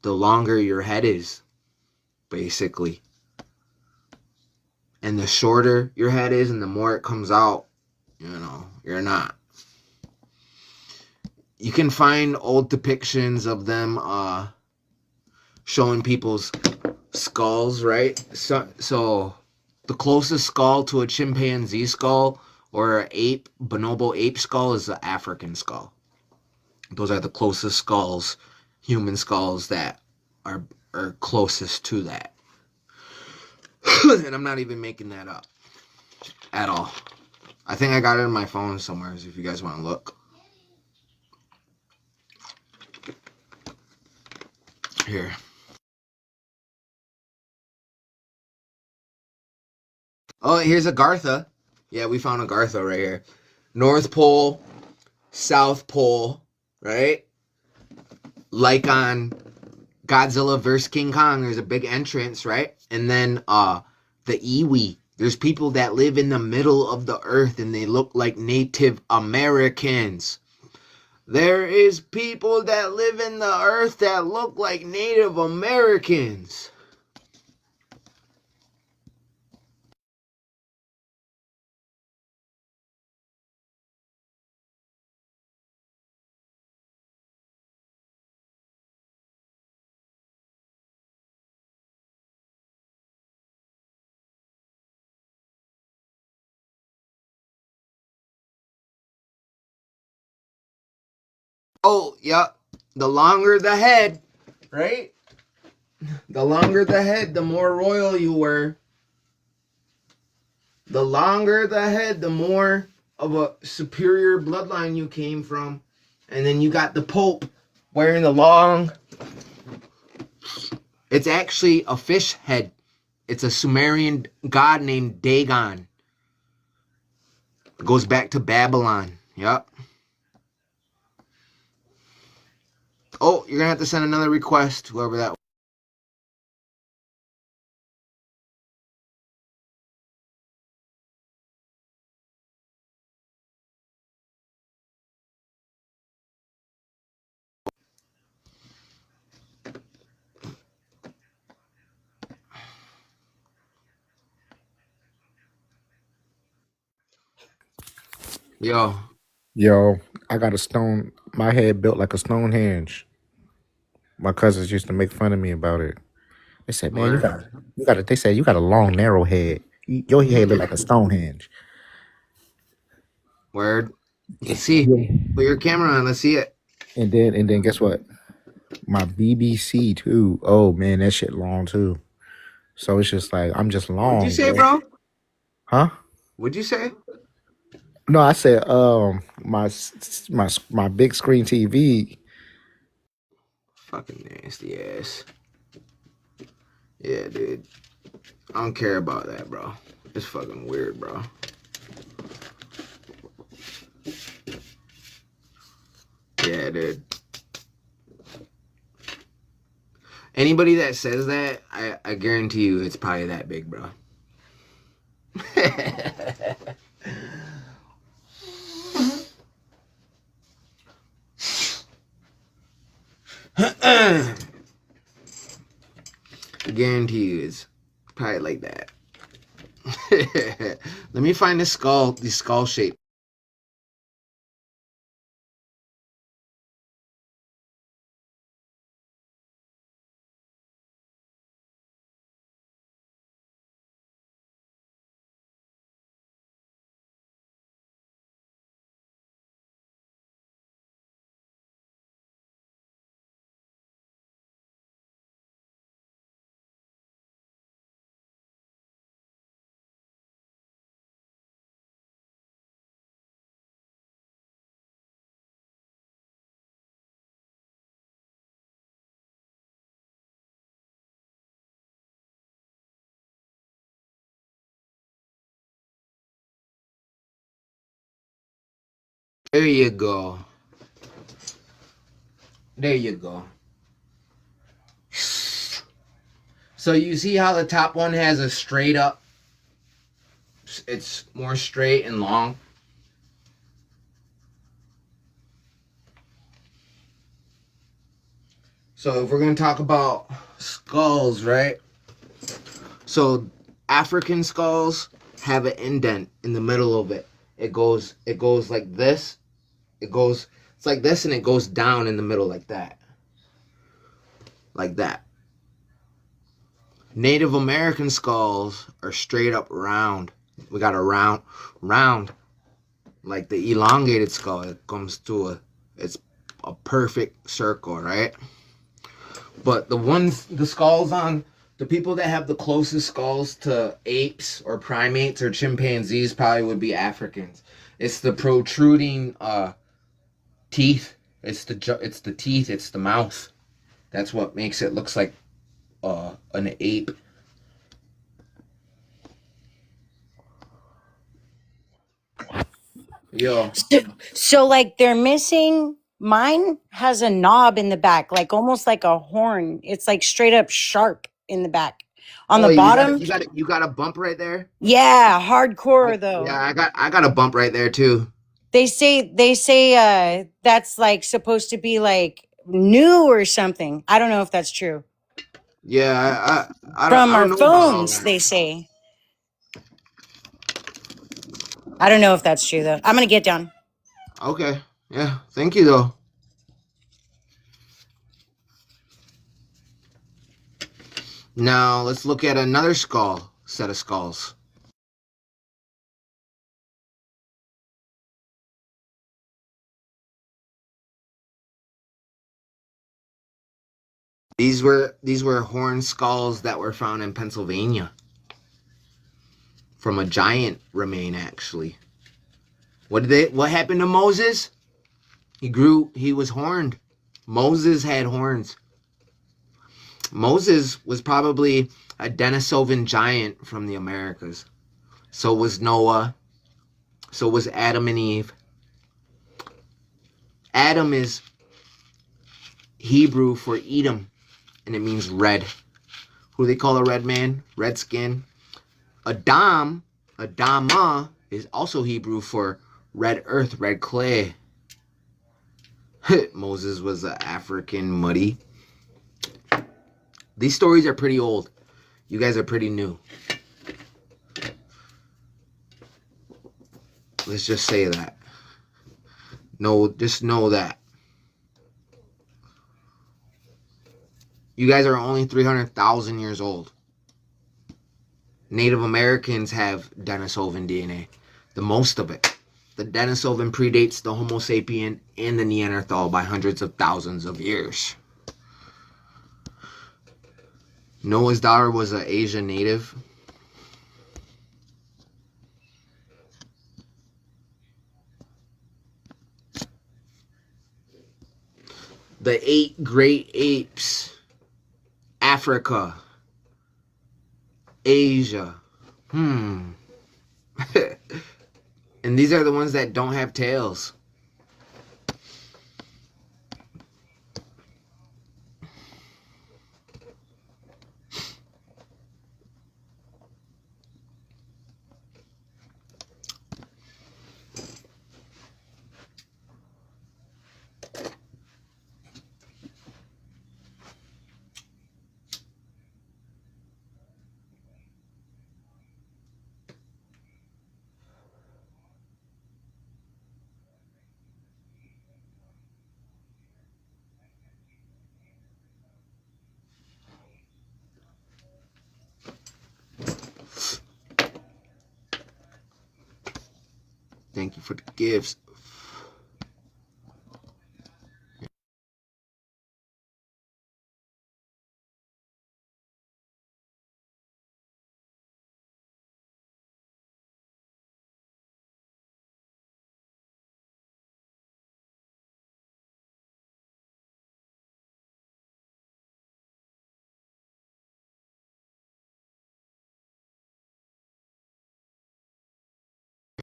the longer your head is, basically. And the shorter your head is and the more it comes out, you know, you're not. You can find old depictions of them showing people's skulls, right? So the closest skull to a chimpanzee skull or an ape, bonobo ape skull is the African skull. Those are the closest skulls, human skulls that are closest to that. And I'm not even making that up at all. I think I got it in my phone somewhere if you guys want to look. Here. Oh, here's a Gartha. Yeah, we found a Gartha right here. North Pole, South Pole, right? Like on Godzilla vs. King Kong, there's a big entrance, right? And then the Iwi. There's people that live in the middle of the earth and they look like Native Americans. There is people that live in the earth that look like Native Americans. Oh, yeah. The longer the head, right? The longer the head, the more royal you were. The longer the head, the more of a superior bloodline you came from. And then you got the Pope wearing the long... It's actually a fish head. It's a Sumerian god named Dagon. It goes back to Babylon. Yep. Oh, you're going to have to send another request, whoever that was. Yo. Yo, I got a stone. My head built like a Stonehenge. My cousins used to make fun of me about it. They said, "Man, Word. you got." They said you got a long, narrow head. Your head look like a Stonehenge. Word. Let's see. Put your camera on. Let's see it. And then guess what? My BBC too. Oh man, that shit long too. So it's just like I'm just long. What'd you say, bro? Huh? What'd you say? No, I said my big screen TV. Fucking nasty ass. Yeah, dude. I don't care about that, bro. It's fucking weird, bro. Yeah, dude. Anybody that says that, I guarantee you it's probably that big, bro. I guarantee you it's probably like that. Let me find this skull shape. There you go. There you go. So you see how the top one has a straight up, it's more straight and long. So if we're going to talk about skulls, right? So African skulls have an indent in the middle of it. It goes like this. It's like this and it goes down in the middle like that. Like that. Native American skulls are straight up round. We got a round like the elongated skull, it comes to it's a perfect circle, right? But the skulls on the people that have the closest skulls to apes or primates or chimpanzees probably would be Africans. It's the protruding teeth. It's the teeth. It's the mouth. That's what makes it looks like an ape. Yo. So like they're missing. Mine has a knob in the back, like almost like a horn. It's like straight up sharp in the back. On the bottom, you got a bump right there. yeah, hardcore though. Yeah, I got a bump right there too. They say that's like supposed to be like new or something. I don't know if that's true. Yeah, I From don't our know about all phones, that. they say. I don't know if that's true though. I'm gonna get down. Okay. Yeah. Thank you though. Now let's look at another set of skulls. These were horn skulls that were found in Pennsylvania from a giant remain, actually. What happened to Moses? He was horned. Moses had horns. Moses was probably a Denisovan giant from the Americas. So was Noah. So was Adam and Eve. Adam is Hebrew for Edom, and it means red. Who they call a red man? Red skin. Adama, is also Hebrew for red earth, red clay. Moses was an African muddy. These stories are pretty old. You guys are pretty new. Let's just say that. No, just know that. You guys are only 300,000 years old. Native Americans have Denisovan DNA. The most of it. The Denisovan predates the Homo sapien and the Neanderthal by hundreds of thousands of years. Noah's daughter was an Asian native. The 8 great apes. Africa. Asia. And these are the ones that don't have tails. Thank you for the gifts.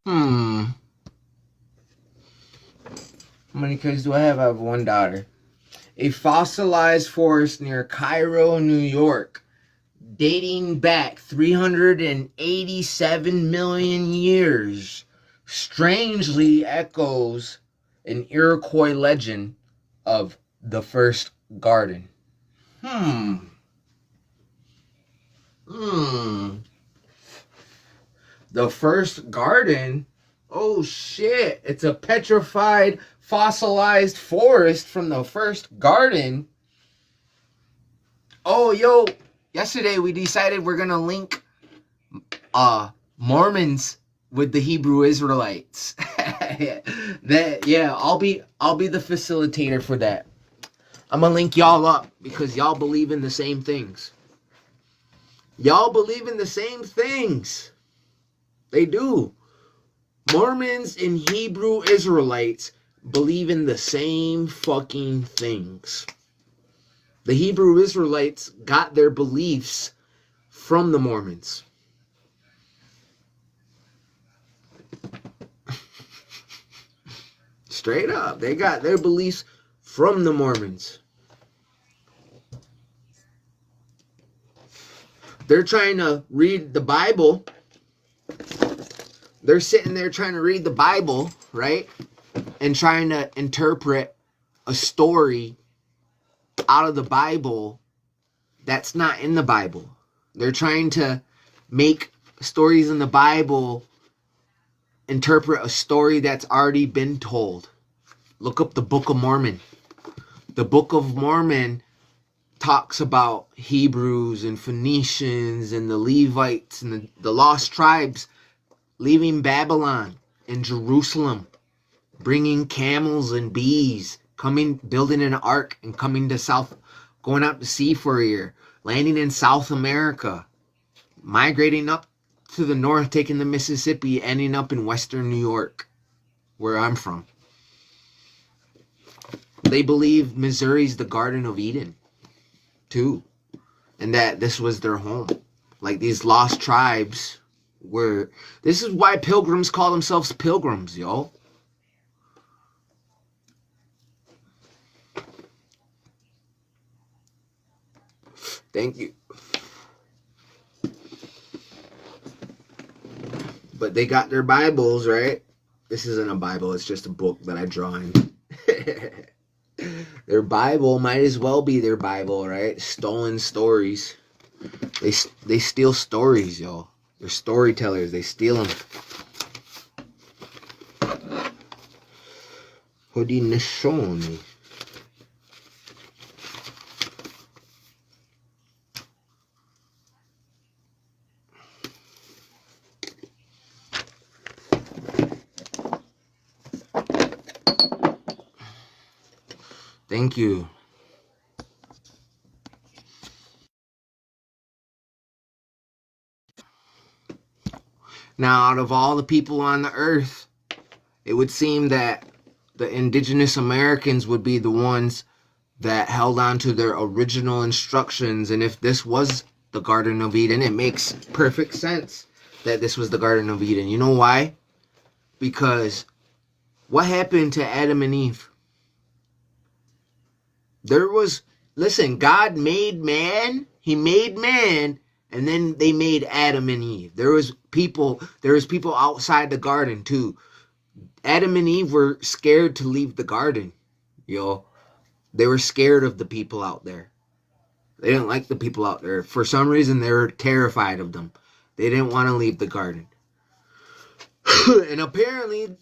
How many kids do I have? I have one daughter. A fossilized forest near Cairo, New York, dating back 387 million years, strangely echoes an Iroquois legend of the first garden. The first garden? Oh shit, it's a petrified, fossilized forest from the first garden. Oh, yo, yesterday we decided we're gonna link Mormons with the Hebrew Israelites. I'll be the facilitator for that. I'm gonna link y'all up because y'all believe in the same things. Y'all believe in the same things. They do. Mormons and Hebrew Israelites believe in the same fucking things. The Hebrew Israelites got their beliefs from the Mormons. Straight up. They got their beliefs from the Mormons. They're trying to read the Bible. They're sitting there trying to read the Bible, right? And trying to interpret a story out of the Bible that's not in the Bible. They're trying to make stories in the Bible interpret a story that's already been told. Look up the Book of Mormon. The Book of Mormon talks about Hebrews and Phoenicians and the Levites and the lost tribes leaving Babylon and Jerusalem, bringing camels and bees, building an ark and going out to sea for a year, landing in South America, migrating up to the north, taking the Mississippi, ending up in Western New York, where I'm from. They believe Missouri's the Garden of Eden, too, and that this was their home. Like these lost tribes were. This is why pilgrims call themselves pilgrims, yo. Thank you. But they got their Bibles, right? This isn't a Bible, it's just a book that I draw in. Their Bible might as well be their Bible, right? Stolen stories. They steal stories, yo. They're storytellers. They steal them. Hodineshoni. Thank you. Now, out of all the people on the earth, it would seem that the indigenous Americans would be the ones that held on to their original instructions. And if this was the Garden of Eden, it makes perfect sense that this was the Garden of Eden. You know why? Because what happened to Adam and Eve? Listen, God made man. He made man. And then they made Adam and Eve. There was people outside the garden too. Adam and Eve were scared to leave the garden, yo. They were scared of the people out there. They didn't like the people out there. For some reason, they were terrified of them. They didn't want to leave the garden. And apparently,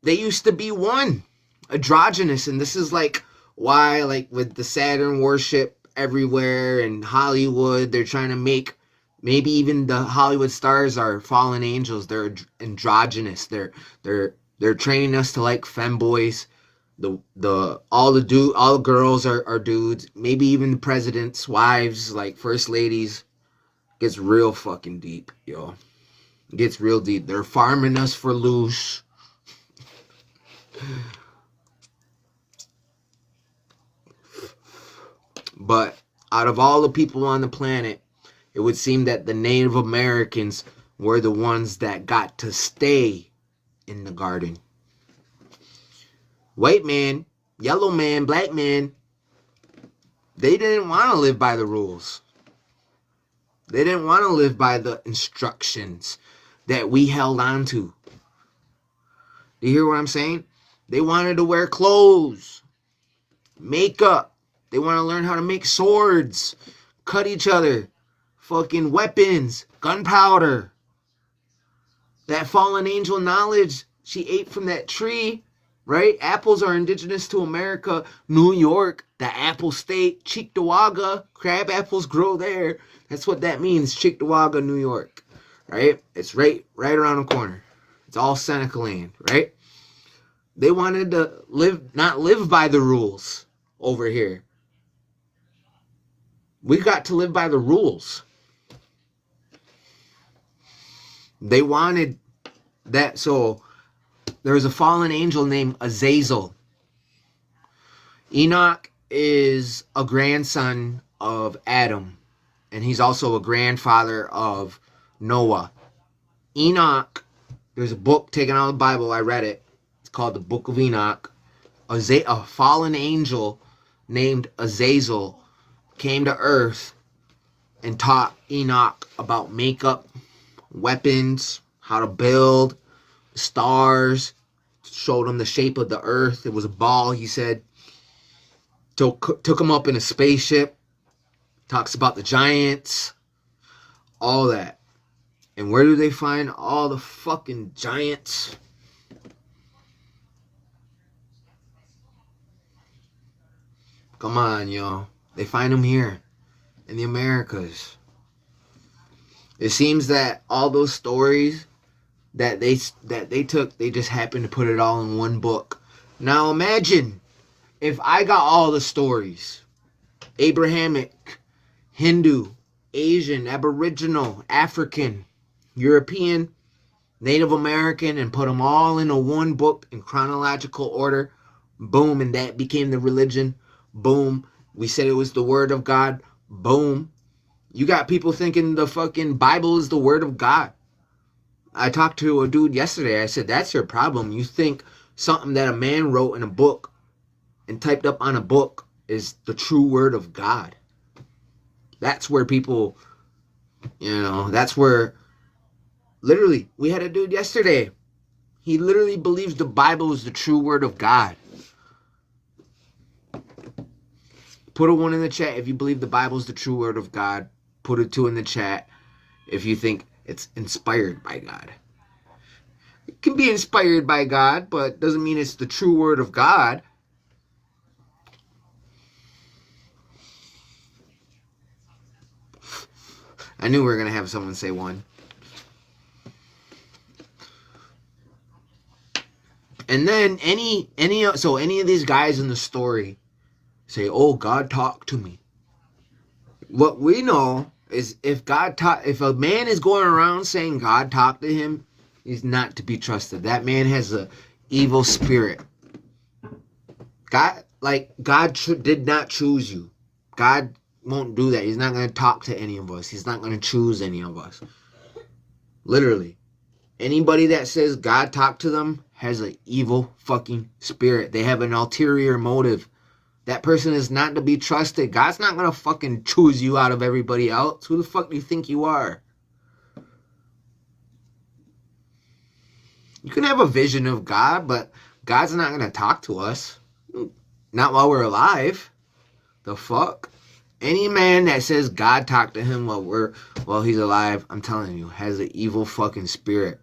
they used to be one, androgynous. And this is like why, like with the Saturn worship everywhere in Hollywood, they're trying to make, maybe even the Hollywood stars are fallen angels. They're androgynous. They're training us to like femboys. All the girls are dudes. Maybe even the president's wives, like first ladies. Gets real fucking deep, yo. Gets real deep. They're farming us for loose. But out of all the people on the planet, it would seem that the Native Americans were the ones that got to stay in the garden. White man, yellow man, black man, they didn't want to live by the rules. They didn't want to live by the instructions that we held on to. Do you hear what I'm saying? They wanted to wear clothes, makeup. They want to learn how to make swords, cut each other, fucking weapons, gunpowder. That fallen angel knowledge she ate from that tree, right? Apples are indigenous to America, New York, the apple state, Cheektowaga, crab apples grow there. That's what that means, Cheektowaga, New York, right? It's right around the corner. It's all Seneca land, right? They wanted to not live by the rules over here. We got to live by the rules. They wanted that. So there was a fallen angel named Azazel. Enoch is a grandson of Adam, and he's also a grandfather of Noah. Enoch, there's a book taken out of the Bible. I read it. It's called the Book of Enoch. A fallen angel named Azazel came to earth and taught Enoch about makeup, weapons, how to build, stars, showed him the shape of the earth. It was a ball, he said. Took him up in a spaceship, talks about the giants, all that. And where do they find all the fucking giants? Come on, y'all. They find them here in the Americas. It seems that all those stories that they took, they just happened to put it all in one book. Now imagine if I got all the stories, Abrahamic, Hindu, Asian, Aboriginal, African, European, Native American, and put them all into one book in chronological order. Boom, and that became the religion. Boom, we said it was the word of God. Boom. You got people thinking the fucking Bible is the word of God. I talked to a dude yesterday. I said, that's your problem. You think something that a man wrote in a book and typed up on a book is the true word of God. That's where people, that's where, literally, we had a dude yesterday. He literally believes the Bible is the true word of God. Put a 1 in the chat if you believe the Bible is the true word of God. Put a 2 in the chat if you think it's inspired by God. It can be inspired by God, but doesn't mean it's the true word of God. I knew we were going to have someone say 1. And then any of these guys in the story say, oh, God talked to me. What we know is if a man is going around saying God talked to him, he's not to be trusted. That man has an evil spirit. God did not choose you. God won't do that. He's not going to talk to any of us. He's not going to choose any of us. Literally. Anybody that says God talked to them has an evil fucking spirit. They have an ulterior motive. That person is not to be trusted. God's not going to fucking choose you out of everybody else. Who the fuck do you think you are? You can have a vision of God, but God's not going to talk to us. Not while we're alive. The fuck? Any man that says God talked to him while he's alive, I'm telling you, has an evil fucking spirit.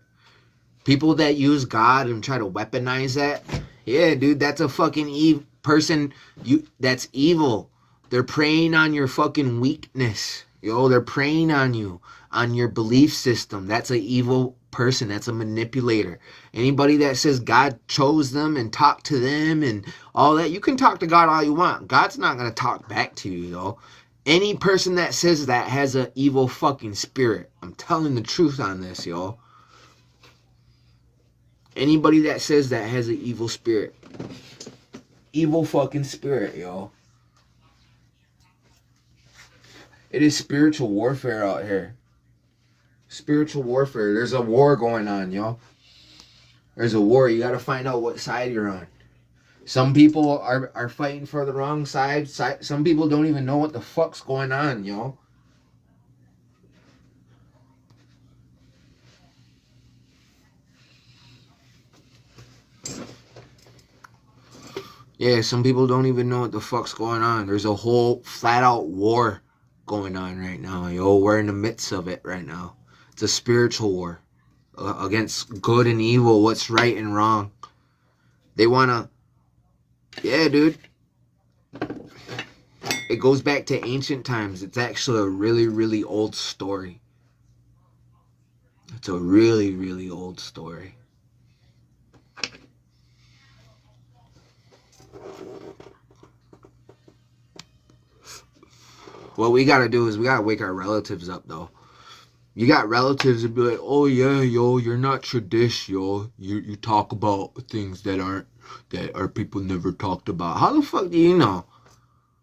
People that use God and try to weaponize that, yeah, dude, that's a fucking person. That's evil. They're preying on your fucking weakness. They're preying on you, on your belief system. That's an evil person. That's a manipulator. Anybody that says God chose them and talked to them and all that, you can talk to God all you want. God's not going to talk back to you, though. Any person that says that has an evil fucking spirit. I'm telling the truth on this, y'all. Anybody that says that has an evil spirit. Evil fucking spirit, y'all. It is spiritual warfare out here. Spiritual warfare. There's a war going on, y'all. There's a war. You got to find out what side you're on. Some people are fighting for the wrong side. Some people don't even know what the fuck's going on, y'all. Yeah, some people don't even know what the fuck's going on. There's a whole flat-out war going on right now, yo. We're in the midst of it right now. It's a spiritual war against good and evil, what's right and wrong. They want to... Yeah, dude. It goes back to ancient times. It's actually a really, really old story. It's a really, really old story. What we gotta do is we gotta wake our relatives up, though. You got relatives that be like, oh yeah, yo, you're not tradition, yo. You talk about things that our people never talked about. How the fuck do you know?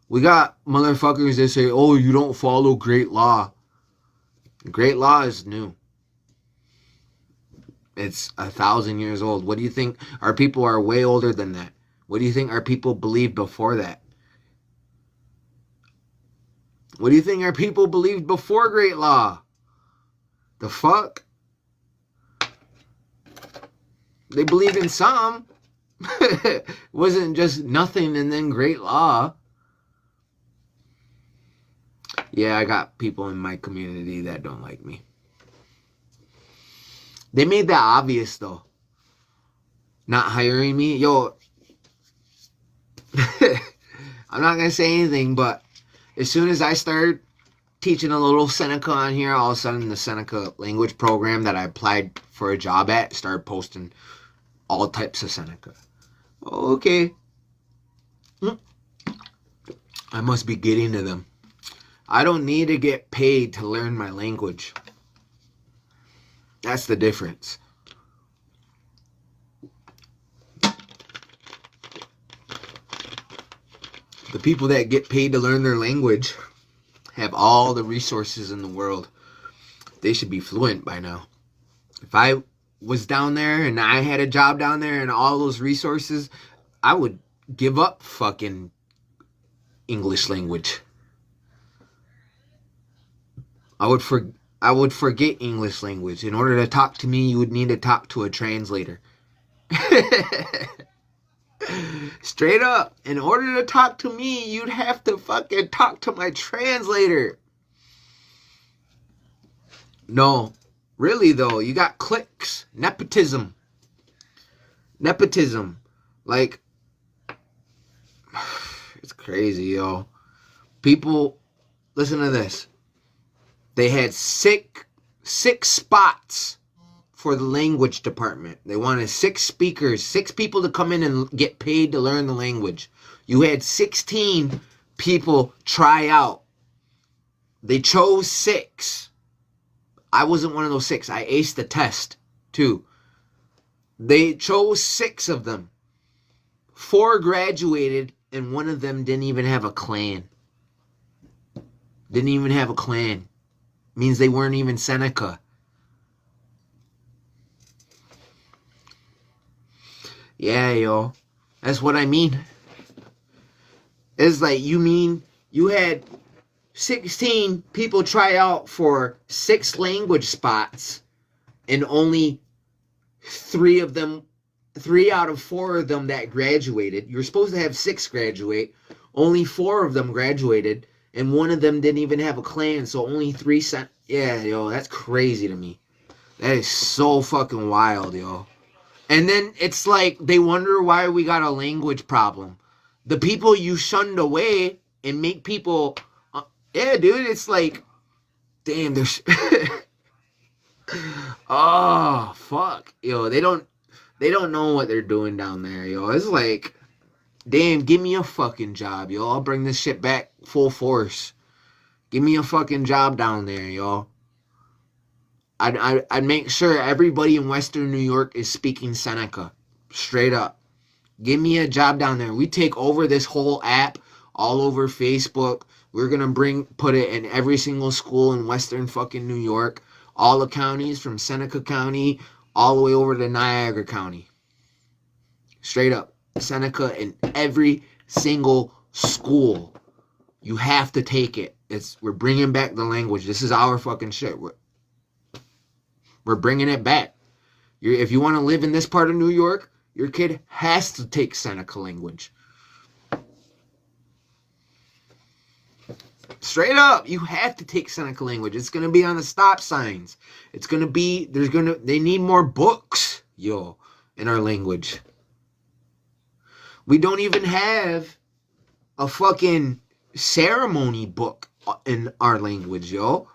We got motherfuckers that say, oh, you don't follow great law. Great law is new. It's 1,000 years old. What do you think? Our people are way older than that. What do you think our people believed before that? What do you think our people believed before great law? The fuck? They believed in some. It wasn't just nothing and then great law. Yeah, I got people in my community that don't like me. They made that obvious, though. Not hiring me. Yo, I'm not going to say anything, but as soon as I started teaching a little Seneca on here, all of a sudden the Seneca language program that I applied for a job at started posting all types of Seneca. Okay. I must be getting to them. I don't need to get paid to learn my language. That's the difference. The people that get paid to learn their language have all the resources in the world. They should be fluent by now. If I was down there and I had a job down there and all those resources, I would give up fucking English language. I would forget English language. In order to talk to me, you would need to talk to a translator. Straight up. In order to talk to me, you'd have to fucking talk to my translator. No. Really, though. You got cliques. Nepotism. Like, it's crazy, yo. People, listen to this. They had six spots for the language department. They wanted 6 speakers, 6 people to come in and get paid to learn the language. You had 16 people try out. They chose 6. I wasn't one of those 6. I aced the test, too. They chose 6 of them. 4 graduated, and one of them didn't even have a clan. Means they weren't even Seneca. Yeah, yo. That's what I mean. It's like, you mean you had 16 people try out for 6 language spots, and only 3 out of 4 of them that graduated. You're supposed to have 6 graduate. Only 4 of them graduated, and one of them didn't even have a clan, so only 3 cent. Yeah, yo, that's crazy to me. That is so fucking wild, yo. And then it's like they wonder why we got a language problem. The people you shunned away and make people... yeah, dude, it's like... damn, there's... oh, fuck. Yo, they don't know what they're doing down there, yo. It's like... damn, give me a fucking job, yo. I'll bring this shit back full force. Give me a fucking job down there, yo. I'd make sure everybody in Western New York is speaking Seneca. Straight up. Give me a job down there. We take over this whole app all over Facebook. We're going to put it in every single school in Western fucking New York. All the counties from Seneca County all the way over to Niagara County. Straight up. Seneca in every single school. You have to take it. We're bringing back the language. This is our fucking shit. We're bringing it back. If you want to live in this part of New York, your kid has to take Seneca language. Straight up, you have to take Seneca language. It's going to be on the stop signs. It's going to be, they need more books, yo, in our language. We don't even have a fucking ceremony book in our language, yo.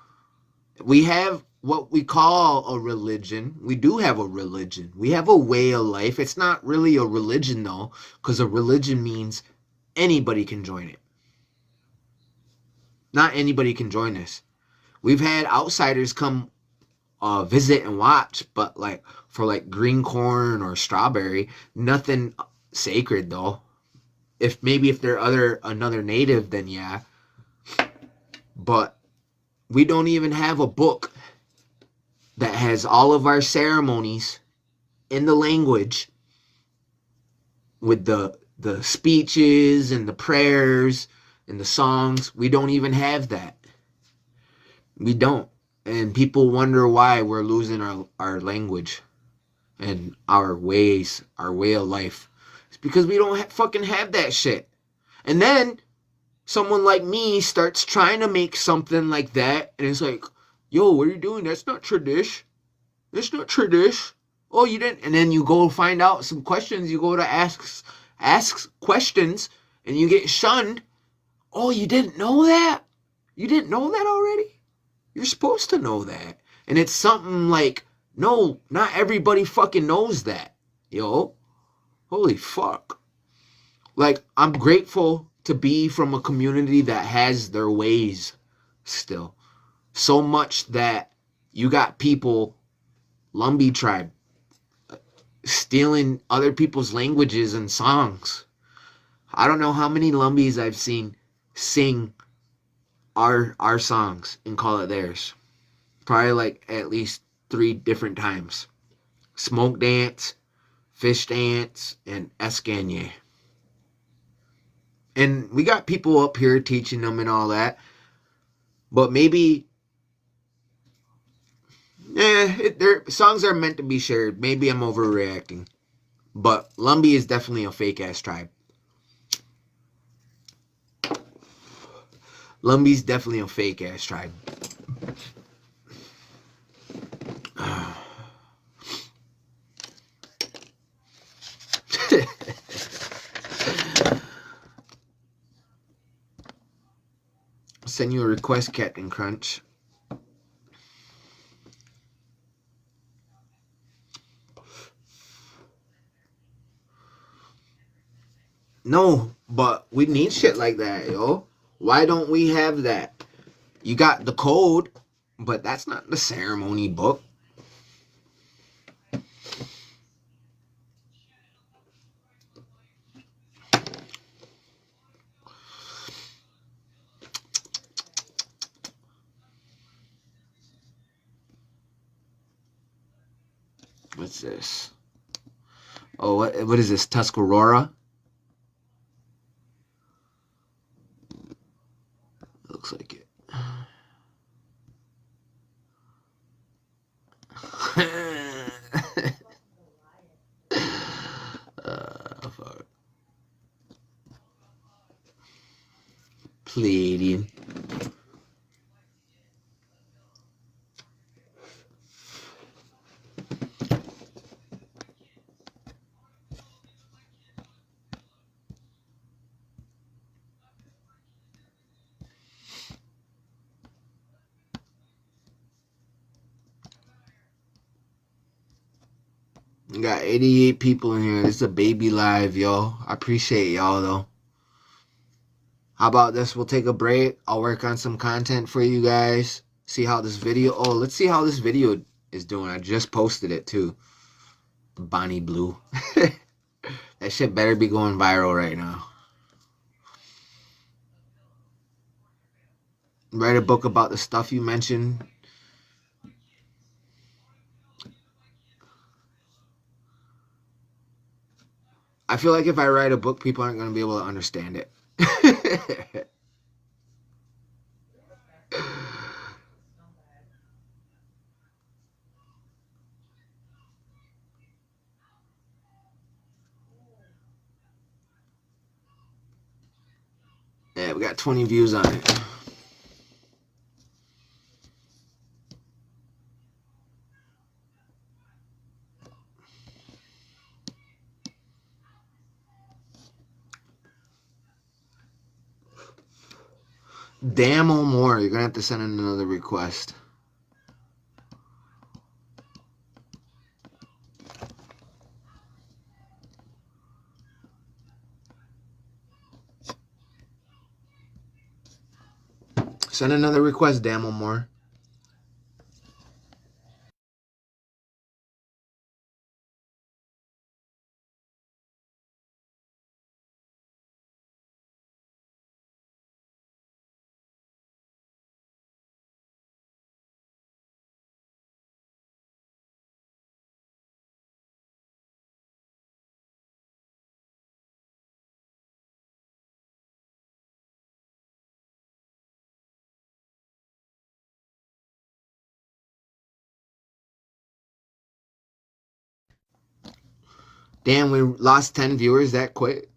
We have what we call a religion. We do have a religion. We have a way of life. It's not really a religion, though, because a religion means anybody can join it. Not anybody can join us. We've had outsiders come visit and watch, but like for like green corn or strawberry, nothing sacred though. If they're another native, then yeah. But we don't even have a book that has all of our ceremonies in the language with the speeches and the prayers and the songs. We don't even have that. We don't. And people wonder why we're losing our language and our way of life. It's because we don't fucking have that shit. And then someone like me starts trying to make something like that, and it's like, yo, what are you doing? That's not tradish. That's not tradish. Oh, you didn't. And then you go find out some questions. You go to ask questions, and you get shunned. Oh, you didn't know that? You didn't know that already? You're supposed to know that. And it's something like, no, not everybody fucking knows that. Yo, holy fuck. Like, I'm grateful to be from a community that has their ways still. So much that you got people, Lumbee tribe, stealing other people's languages and songs. I don't know how many Lumbees I've seen sing our songs and call it theirs. Probably like at least 3 different times. Smoke Dance, Fish Dance, and Escanye. And we got people up here teaching them and all that. But maybe, their songs are meant to be shared. Maybe I'm overreacting. But Lumbee is definitely a fake-ass tribe. Lumbee's definitely a fake-ass tribe. Send you a request, Captain Crunch. No, but we need shit like that, yo. Why don't we have that? You got the code, but that's not the ceremony book. What's this? Oh, what is this? Tuscarora? Looks like it. Fuck. Pleiadian. We got 88 people in here. This is a baby live, yo. I appreciate y'all, though. How about this? We'll take a break. I'll work on some content for you guys. See how this video... Oh, let's see how this video is doing. I just posted it, too. Bonnie Blue. That shit better be going viral right now. Write a book about the stuff you mentioned. I feel like if I write a book, people aren't going to be able to understand it. Yeah, we got 20 views on it. Damn more. You're going to have to send in another request. Send another request, damn one more. Damn, we lost 10 viewers that quick.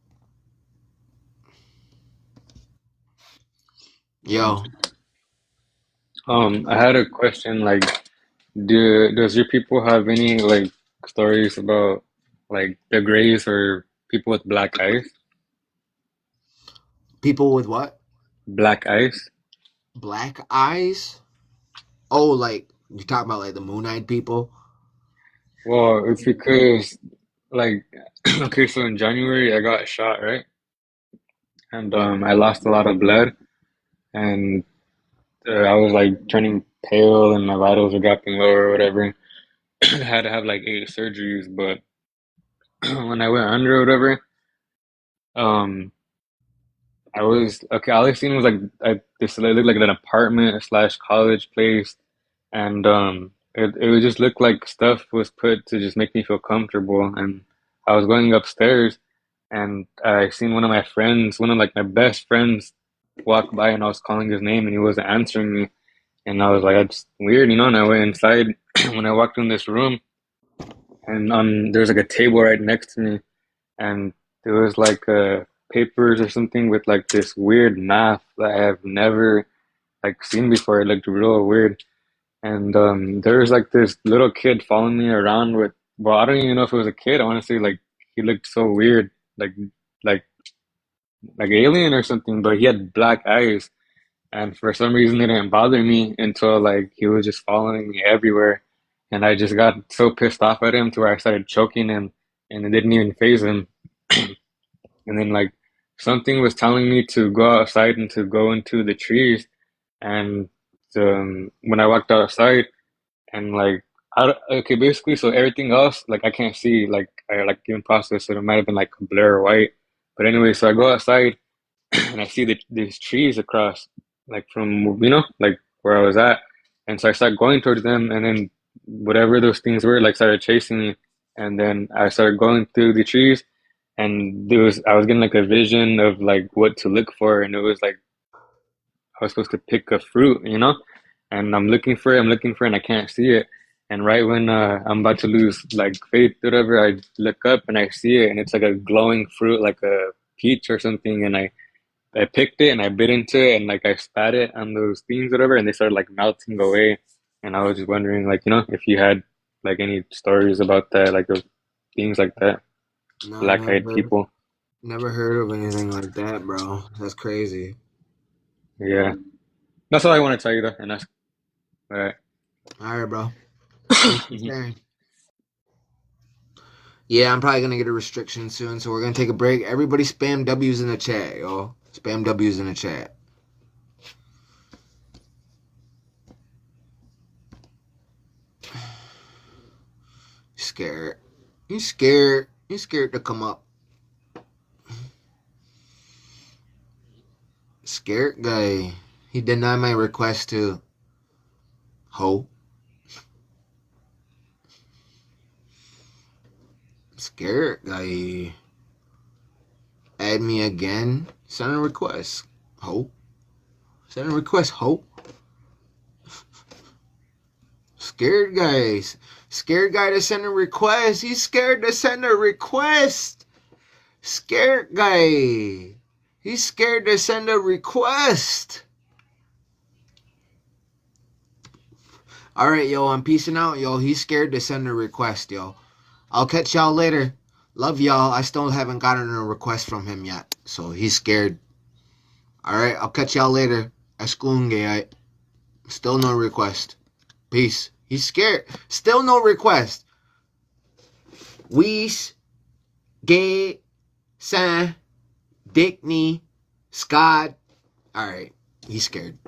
Yo, I had a question. Like, does your people have any like stories about like the Greys or people with black eyes? people with what? Black eyes? Black eyes? Oh, like, you talking about like the moon-eyed people? Well, it's because like okay, so in January I got shot, right? And I lost a lot of blood, and I was like turning pale, and my vitals were dropping lower or whatever. I had to have like 8 surgeries, but when I went under or whatever, um, I was okay. All I seen was like this. It looked like an apartment slash college place, and it would just look like stuff was put to just make me feel comfortable. And I was going upstairs, and I seen one of my friends, one of like my best friends, walk by, and I was calling his name, and he wasn't answering me. And I was like, that's weird, you know. And I went inside. When I walked in this room, and there's like a table right next to me, and there was like papers or something with like this weird math that I have never like seen before. It looked real weird. And there was like this little kid following me around with, well, I don't even know if it was a kid. Honestly, like he looked so weird, like like like alien or something, but he had black eyes. And for some reason, it didn't bother me until like he was just following me everywhere. And I just got so pissed off at him to where I started choking him, and it didn't even faze him. And then like something was telling me to go outside and to go into the trees. And when I walked outside and like okay, basically, so everything else like I can't see, like I like even process it. It might have been like a blur or white. But anyway, so I go outside and I see these trees across, like from like where I was at, and so I start going towards them, and then whatever those things were, like started chasing me, and then I started going through the trees, and I was getting like a vision of like what to look for, and it was like I was supposed to pick a fruit, and I'm looking for it, and I can't see it. And right when I'm about to lose like faith, whatever, I look up and I see it, and it's like a glowing fruit, like a peach or something, and I picked it and I bit into it and like I spat it on those things, whatever, and they started like melting away. And I was just wondering, like, if you had like any stories about that, like of things like that, No, black-eyed people. never heard of anything like that, bro. That's crazy. Yeah, that's all I want to tell you though, and that's all right. All right, bro. Thanks for sharing. Yeah, I'm probably gonna get a restriction soon, so we're gonna take a break. Everybody spam W's in the chat, yo. Spam W's in the chat. Scared. You scared. You scared to come up. Scared guy. He denied my request to ho. Scared guy. Add me again. Send a request. Ho. Send a request, ho. Scared guys. Scared guy to send a request. He's scared to send a request. Scared guy. He's scared to send a request. Alright, yo, I'm peacing out, yo. He's scared to send a request, yo. I'll catch y'all later. Love y'all. I still haven't gotten a request from him yet. So he's scared. Alright, I'll catch y'all later. Escunge. Still no request. Peace. He's scared. Still no request. Wees. Gay. San. Dickney. Scott. Alright. He's scared.